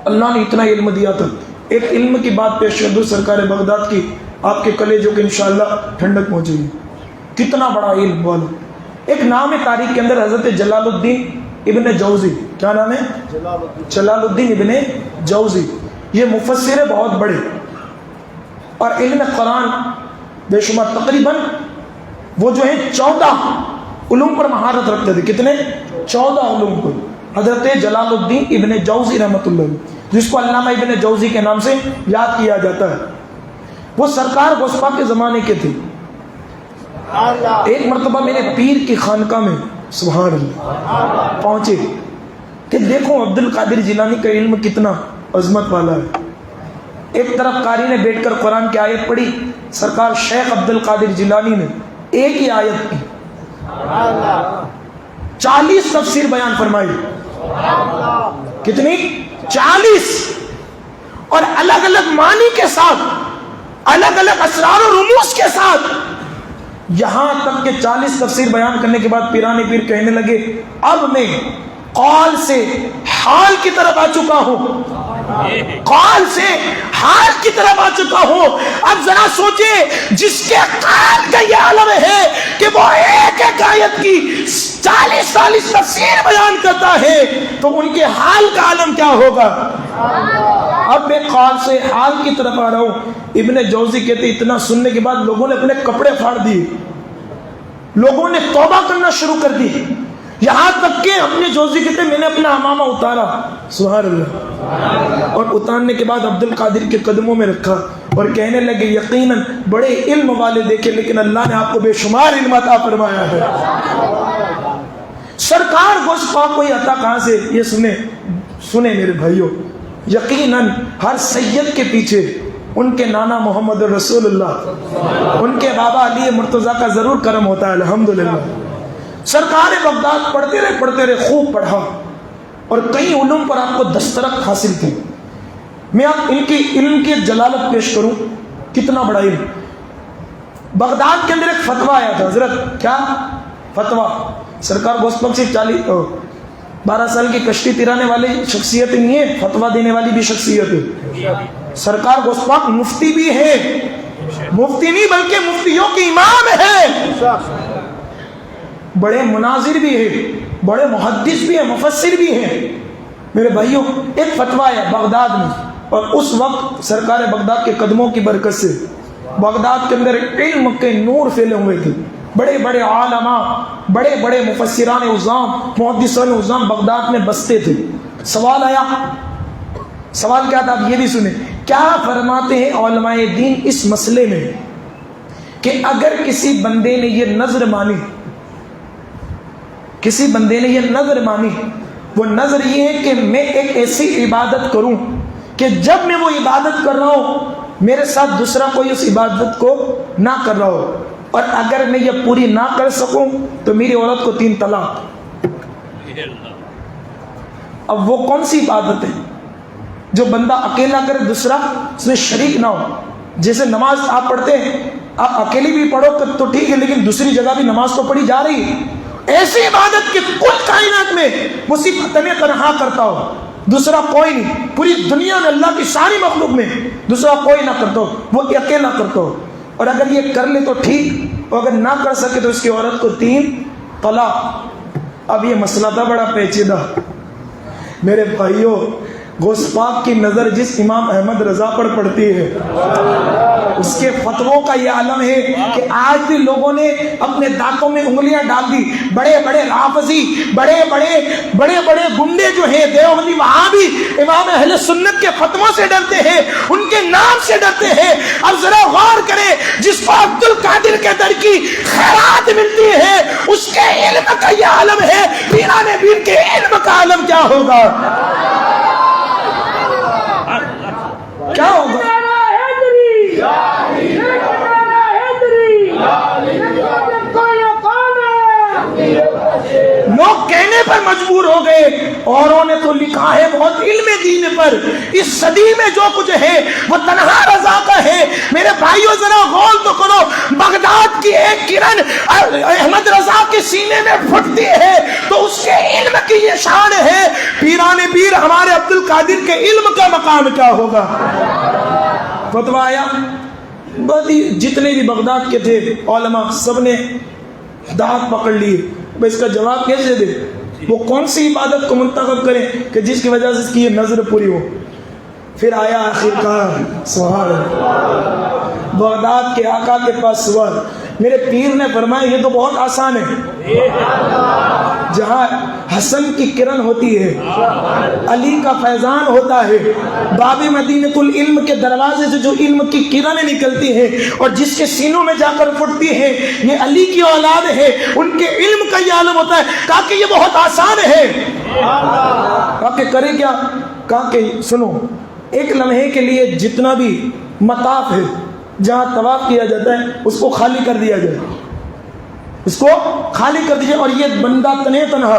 اللہ نے اتنا علم دیا تھا. ایک علم کی بات پیش کر دو سرکار بغداد کی، آپ کے کلیجوں کے انشاءاللہ ٹھنڈک پہنچے گی. کتنا بڑا علم والا. ایک نام ہے تاریخ کے اندر حضرت جلال الدین ابن جوزی. کیا نام ہے؟ جلال الدین ابن جوزی. یہ مفسر بہت بڑے اور علم قرآن بے شمار، تقریباً وہ جو ہیں 14 علوم پر مہارت رکھتے تھے. کتنے؟ 14 علوم پر. حضرت جلال الدین ابن جوزی رحمۃ اللہ علیہ، جس کو علامہ ابن جوزی کے نام سے یاد کیا جاتا ہے، وہ سرکار غوث پاک کے زمانے کے تھے. ایک مرتبہ میرے پیر کی خانقاہ میں سبحان اللہ پہنچے کہ دیکھو عبد القادر جیلانی کا علم کتنا عظمت والا ہے. ایک طرف قاری نے بیٹھ کر قرآن کی آیت پڑھی. سرکار شیخ عبد القادر جیلانی نے ایک ہی آیت کی 40 تفسیر بیان فرمائی. کتنی؟ 40. اور الگ الگ معنی کے ساتھ، الگ الگ اسرار و رموز کے ساتھ. یہاں تک کہ 40 تفسیر بیان کرنے کے بعد پیرانے پیر کہنے لگے اب میں قول سے حال کی طرف آ چکا ہوں، قول سے حال کی طرف آ چکا ہوں. اب ذرا سوچے جس کے قول کا یہ عالم ہے کہ وہ ایک ایک آیت کی 40 تفسیر بیان کرتا ہے تو ان کے حال کا عالم کیا ہوگا. اب میں قول سے حال کی طرف آ رہا ہوں. ابن جوزی کہتے اتنا سننے کے بعد لوگوں نے اپنے کپڑے پھاڑ دیے، لوگوں نے توبہ کرنا شروع کر دی. یہاں تک کہ اپنے جوزی کہتے میں نے اپنا امامہ اتارا سبحان اللہ، اور اتارنے کے بعد عبد القادر کے قدموں میں رکھا اور کہنے لگے یقیناً بڑے علم والے دیکھے لیکن اللہ نے آپ کو بے شمار علم عطا فرمایا ہے. سرکار غوث پاک کو یہ عطا کہاں سے؟ یہ سنیں میرے بھائیوں، یقیناً ہر سید کے پیچھے ان کے نانا محمد رسول اللہ، ان کے بابا علی مرتضیٰ کا ضرور کرم ہوتا ہے الحمدللہ. سرکار بغداد پڑھتے رہے خوب پڑھا اور کئی علوم پر آپ کو دسترک حاصل تھی. میں آپ ان کی علم کی جلالت پیش کروں. کتنا بڑا علم. بغداد کے اندر ایک فتویٰ آیا تھا حضرت. کیا فتویٰ؟ سرکار غوث پاک سے 12 سال کی کشتی تیرانے والی شخصیت نہیں ہے، فتویٰ دینے والی بھی شخصیت ہے. سرکار غوث پاک مفتی بھی ہے، مفتی نہیں بلکہ مفتیوں کے امام ہے، بڑے مناظر بھی ہیں، بڑے محدث بھی ہیں، مفسر بھی ہیں. میرے بھائیوں ایک فتویٰ ہے بغداد میں، اور اس وقت سرکار بغداد کے قدموں کی برکت سے بغداد کے اندر علم کے نور پھیلے ہوئے تھے. بڑے بڑے علماء، بڑے بڑے مفسران عظام، محدثان عظام بغداد میں بستے تھے. سوال آیا، سوال کیا تھا آپ یہ بھی سنیں. کیا فرماتے ہیں علماء دین اس مسئلے میں کہ اگر کسی بندے نے یہ نظر مانی، کسی بندے نے یہ نظر مانی، وہ نظر یہ ہے کہ میں ایک ایسی عبادت کروں کہ جب میں وہ عبادت کر رہا ہوں میرے ساتھ دوسرا کوئی اس عبادت کو نہ کر رہا ہو، اور اگر میں یہ پوری نہ کر سکوں تو میری عورت کو 3 طلاق. اب وہ کون سی عبادت ہے جو بندہ اکیلا کرے دوسرا اس میں شریک نہ ہو؟ جیسے نماز آپ پڑھتے ہیں، آپ اکیلی بھی پڑھو تو ٹھیک ہے لیکن دوسری جگہ بھی نماز تو پڑھی جا رہی ہے. ایسی عبادت کہ کل کائنات میں وہ صرف تنہا کرتا ہو، دوسرا کوئی نہیں، پوری دنیا میں اللہ کی ساری مخلوق میں دوسرا کوئی نہ کرتا ہو، وہ اکیلا کرتا ہو. اور اگر یہ کر لے تو ٹھیک، اور اگر نہ کر سکے تو اس کی عورت کو 3 طلاق. اب یہ مسئلہ تھا بڑا پیچیدہ. میرے بھائیوں غوث پاک کی نظر جس امام احمد رضا پر پڑتی ہے اس کے فتووں کا یہ عالم ہے کہ آج بھی لوگوں نے اپنے دانتوں میں انگلیاں ڈال دی. بڑے بڑے رافضی، بڑے بڑے گنڈے جو ہیں دیوبندی، وہاں بھی امام اہل سنت کے فتووں سے ڈرتے ہیں، ان کے نام سے ڈرتے ہیں. اب ذرا غور کریں، جس کو عبد القادر کے در کی خیرات ملتی ہے اس کے علم کا یہ عالم ہے، پیران پیر کے علم کا عالم کیا ہوگا؟ کیا ہوگا؟ لوگ کہنے پر مجبور ہو گئے، اوروں نے تو لکھا ہے بہت علم دین پر، اس صدی میں جو کچھ ہے وہ تنہا رضا کا ہے۔ میرے بھائیو ذرا غور تو کرو، بغداد کی ایک کرن احمد رضا کے سینے میں پھٹتی ہے تو اس کے علم کی یہ شان ہے، پیران پیر ہمارے عبد القادر کے علم کا مقام کیا ہوگا؟ فتویٰ آیا، جتنے بھی بغداد کے تھے علماء سب نے دھات پکڑ لی، اس کا جواب کیسے دے؟ وہ کون سی عبادت کو منتخب کریں کہ جس کی وجہ سے اس کی یہ نظر پوری ہو؟ پھر آیا آخر کار سوال، بغداد کے آقا کے پاس سوال، میرے پیر نے فرمایا یہ تو بہت آسان ہے، جہاں حسن کی کرن ہوتی ہے، علی کا فیضان ہوتا ہے، باب مدینۃ العلم کے دروازے سے جو علم کی کرنیں نکلتی ہیں اور جس کے سینوں میں جا کر پھٹتی ہیں، یہ علی کی اولاد ہے، ان کے علم کا یہ عالم ہوتا ہے۔ کہا کہ یہ بہت آسان ہے۔ کہا کہ کرے کیا؟ کہا کہ سنو، ایک لمحے کے لیے جتنا بھی مطاف ہے جہاں طواف کیا جاتا ہے اس کو خالی کر دیا جائے، اس کو خالی کر دیجئے، اور یہ بندہ تنہا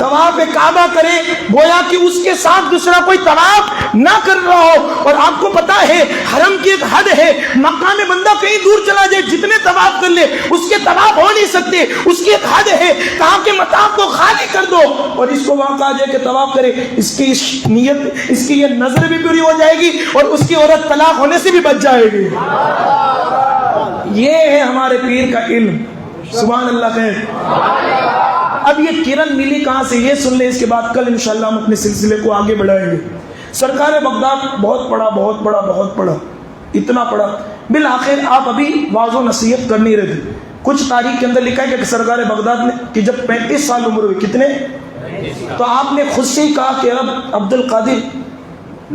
طواف کعبہ کرے، گویا کہ اس کے ساتھ دوسرا کوئی طواف نہ کر رہا ہو۔ اور آپ کو پتا ہے حرم کی ایک حد ہے، مکہ میں بندہ کہیں دور چلا جائے جتنے طواف کر لے اس کے طواف ہو نہیں سکتے، اس کی ایک حد ہے، کہا کہ مطاف کو خالی کر دو اور اس کو وہاں کہا جائے کہ طواف کرے، اس کی نیت، اس کی یہ نظر بھی پوری ہو جائے گی اور اس کی عورت طلاق ہونے سے بھی بچ جائے گی۔ یہ ہے ہمارے پیر کا علم، سبحان اللہ خیر۔ اب یہ کرن ملی کہاں سے؟ یہ سن لیں، اس کے بعد کل انشاءاللہ ہم اپنے سلسلے کو آگے بڑھائیں گے۔ سرکار بغداد بہت پڑھا، اتنا پڑھا، بالآخر آپ ابھی واعظ و نصیحت کر نہیں رہے تھے۔ کچھ تاریخ کے اندر لکھا ہے کہ سرکار بغداد نے کہ جب 35 سال عمر ہوئی، کتنے؟ تو آپ نے خود سے کہا کہ اب عبد القادر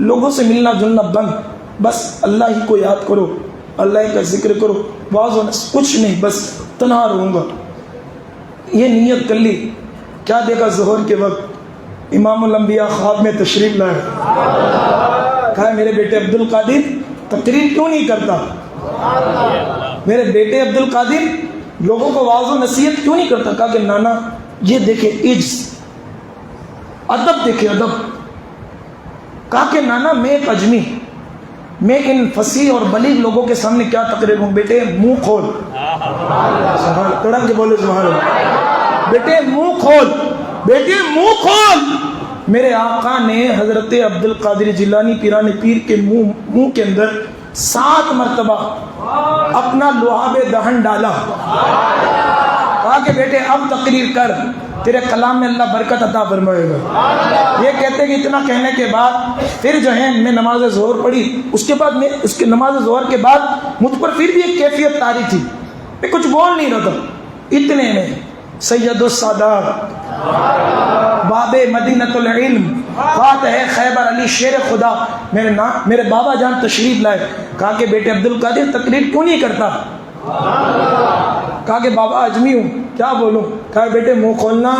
لوگوں سے ملنا جلنا بند، بس اللہ ہی کو یاد کرو، اللہ کا ذکر کرو، واعظ و نصیحت کچھ نہیں، بس تنہا رہوں گا۔ یہ نیت کر لی، کیا دیکھا؟ ظہر کے وقت امام الانبیاء خواب میں تشریف لائے، کہا میرے بیٹے عبد القادر تقریر کیوں نہیں کرتا؟ میرے بیٹے عبد القادر لوگوں کو واعظ و نصیحت کیوں نہیں کرتا؟ کہا کہ نانا یہ دیکھے عجز، ادب دیکھے، ادب۔ کہا کہ نانا میں ایک اجمی، میں ان فصیح اور بلیغ لوگوں کے سامنے کیا تقریر ہوں؟ بیٹے منہ کھول، تڑک کے بولے سبحان اللہ، بیٹے منہ کھول، بیٹے منہ کھول۔ میرے آقا نے حضرت عبد القادر جیلانی پیران پیر کے منہ کے اندر 7 مرتبہ اپنا لعاب دہن ڈالا، کہا کہ بیٹے اب تقریر کر، تیرے کلام میں اللہ برکت عطا فرمائے گا۔ یہ کہتے کہ اتنا کہنے کے بعد پھر جو ہے میں نماز ظہر پڑھی، اس کے بعد میں اس کے نماز ظہر کے بعد مجھ پر پھر بھی ایک کیفیت طاری تھی، میں کچھ بول نہیں رہا تھا۔ اتنے میں سید السادات، باب مدینۃ العلم، فاتح خیبر علی شیر خدا میرے بابا جان تشریف لائے، کہا کہ بیٹے عبد القادر تقریر کیوں نہیں کرتا؟ کہا کہ بابا اجمی ہوں، کیا بولوں؟ کہا بیٹے منہ کھولنا۔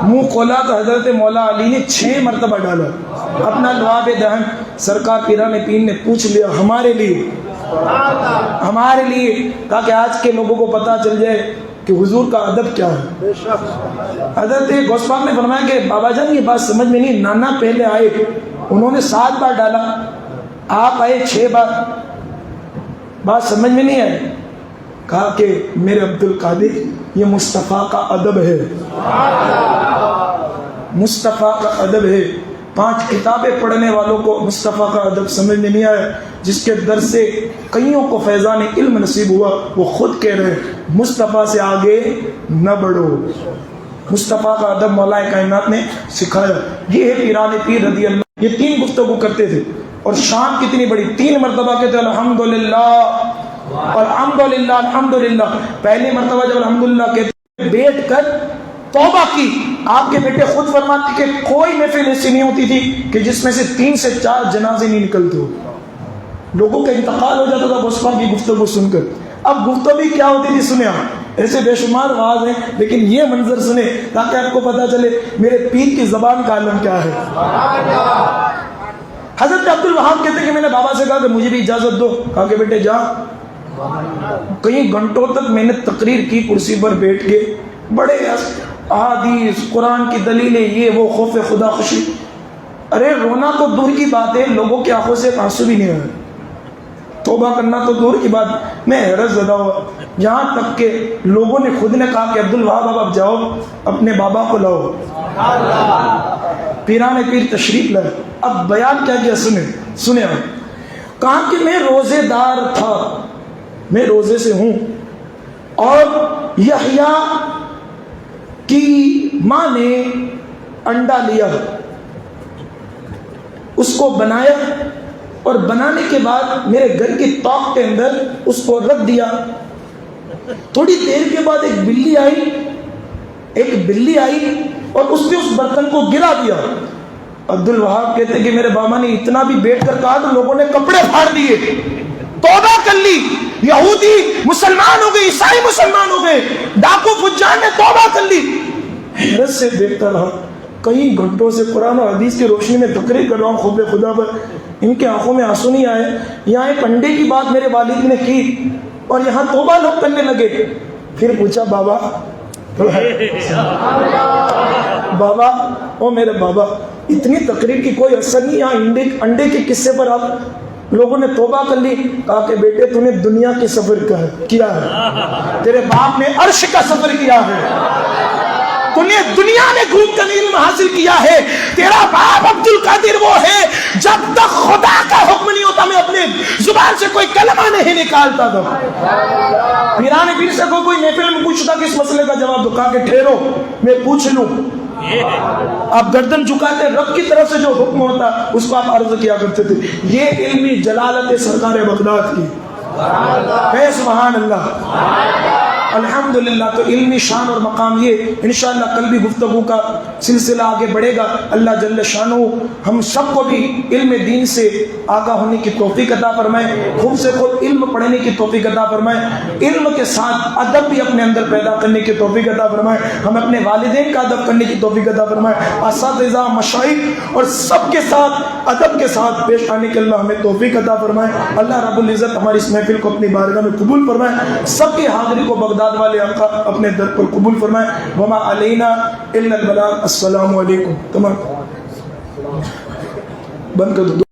منہ کھولا تو حضرت مولا علی نے 6 مرتبہ ڈالا اپنا لعاب دہن۔ سرکار پیران پیر نے پوچھ لیا ہمارے لیے، کہا کہ آج کے لوگوں کو پتہ چل جائے کہ حضور کا ادب کیا ہے۔ حضرت غوث پاک نے فرمایا کہ بابا جان یہ بات سمجھ میں نہیں، نانا پہلے آئے، انہوں نے 7 بار ڈالا، آپ آئے 6 بار، بات سمجھ میں نہیں آئی۔ کہا کہ میرے عبد القادر یہ مصطفیٰ کا ادب ہے، مصطفیٰ کا ادب ہے۔ 5 کتابیں پڑھنے والوں کو مصطفیٰ کا ادب سمجھ میں نہیں آیا، جس کے در سے کئیوں کو فیضان علم نصیب ہوا، وہ خود کہہ رہے ہیں مصطفیٰ سے آگے نہ بڑھو۔ مصطفیٰ کا ادب مولا کائنات نے سکھایا۔ یہ ہے پیران پیر رضی اللہ، یہ 3 گفتگو کرتے تھے اور شان کتنی بڑی، 3 مرتبہ کہتے الحمدللہ اور الحمدللہ الحمدللہ۔ پہلی مرتبہ جب الحمدللہ کہتے بیٹھ کر توبہ کی، آپ کے بیٹے خود فرماتے کہ کوئی محفل ایسی نہیں ہوتی تھی کہ جس میں سے 3 سے 4 جنازے نہیں نکلتے ہو، لوگوں کا انتقال ہو جاتا تھا غوث پاک کی گفتگو سن کر۔ اب گفتگو کیا ہوتی تھی سنیں آپ، ایسے بے شمار آواز ہیں، لیکن یہ منظر سنیں تاکہ آپ کو پتا چلے میرے پیر کی زبان کا عالم کیا ہے۔ حضرت عبد الوہاب کہتے ہیں کہ میں نے بابا سے کہا کہ مجھے بھی اجازت دو. کہا کہ بیٹے جا. کئی گھنٹوں تک میں نے تقریر کی کرسی پر بیٹھ کے, بڑے احادیث قرآن کی دلیلیں, یہ وہ, خوف خدا خوشی. ارے رونا تو دور کی بات ہے, لوگوں کی آنکھوں سے آنسو بھی نہیں آئے, توبہ کرنا تو دور کی بات. میں حیرت زدہ ہوا, یہاں تک کہ لوگوں نے خود نے کہا کہ عبد الوہاب اب جاؤ اپنے بابا کو لاؤ. پیران پیر تشریف لائے. اب بیان کیا کیا سنیں آپ. کہا کہ میں روزے دار تھا, میں روزے سے ہوں, اور یحییٰ کی ماں نے انڈا لیا, اس کو بنایا, اور بنانے کے بعد میرے گھر کی طاق کے اندر اس کو رکھ دیا. تھوڑی دیر کے بعد ایک بلی آئی اور اس نے اس برتن کو گرا دیا. عبد الوہاب کہتے کہ میرے بابا نے اتنا بھی بیٹھ کر کہا تو لوگوں نے کپڑے پھاڑ دیے, توبہ کر لی. یہودی مسلمان ہو گئے, عیسائی مسلمان ہو گئے, ڈاکو فجار نے توبہ کر لی. حیرت سے دیکھتا رہا. کئی گھنٹوں سے قرآن اور حدیث کی روشنی میں تقریر کر رہا ہوں خوف خدا پر, ان کے آنکھوں میں آنسو نہیں آئے. یہاں ایک انڈے کی بات میرے والد نے کی اور یہاں توبہ لوگ کرنے لگے. پھر پوچھا بابا, بابا او میرے بابا, اتنی تقریر کی کوئی اثر نہیں, یہاں انڈے کے قصے پر آپ لوگوں نے توبہ کر لی. کہا کہ بیٹے تو نے دنیا کے سفر کیا ہے, تیرے باپ نے عرش کا سفر کیا ہے, تو نے دنیا میں گھوم کر علم حاصل کیا ہے. تیرا باپ عبد القادر وہ ہے جب تک خدا کا حکم نہیں ہوتا میں اپنے زبان سے کوئی کلمہ نہیں نکالتا تھا. پیران پیر سے کوئی محفل میں پوچھتا کہ اس مسئلے کا جواب دو. کہا کہ ٹھہرو میں پوچھ لوں. آپ گردن جھکاتے, رب کی طرف سے جو حکم ہوتا اس کو آپ عرض کیا کرتے تھے. یہ علمی جلالت سرکار بغداد کی ہے. سبحان اللہ, الحمدللہ. تو علمی شان اور مقام یہ, انشاءاللہ کل بھی گفتگو کا سلسلہ آگے بڑھے گا. اللہ جل شانہ ہم سب کو بھی علم دین سے آگاہ ہونے کی توفیق عطا فرمائے, خود سے خود علم پڑھنے کی توفیق عطا فرمائے, علم کے ساتھ ادب بھی اپنے اندر پیدا کرنے کی توفیق عطا فرمائے, ہم اپنے والدین کا ادب کرنے کی توفیق عطا فرمائے, اساتذہ مشائخ اور سب کے ساتھ ادب کے ساتھ پیش آنے کے اللہ ہمیں توفیق عطا فرمائے. اللہ رب العزت ہماری اس محفل کو اپنی بارگاہ میں قبول فرمائے, سب کی حاضری کو بغداد والے آقا اپنے در پر قبول فرمائے. وما علینا الا البلاغ. السلام علیکم. تمام بند کر دو.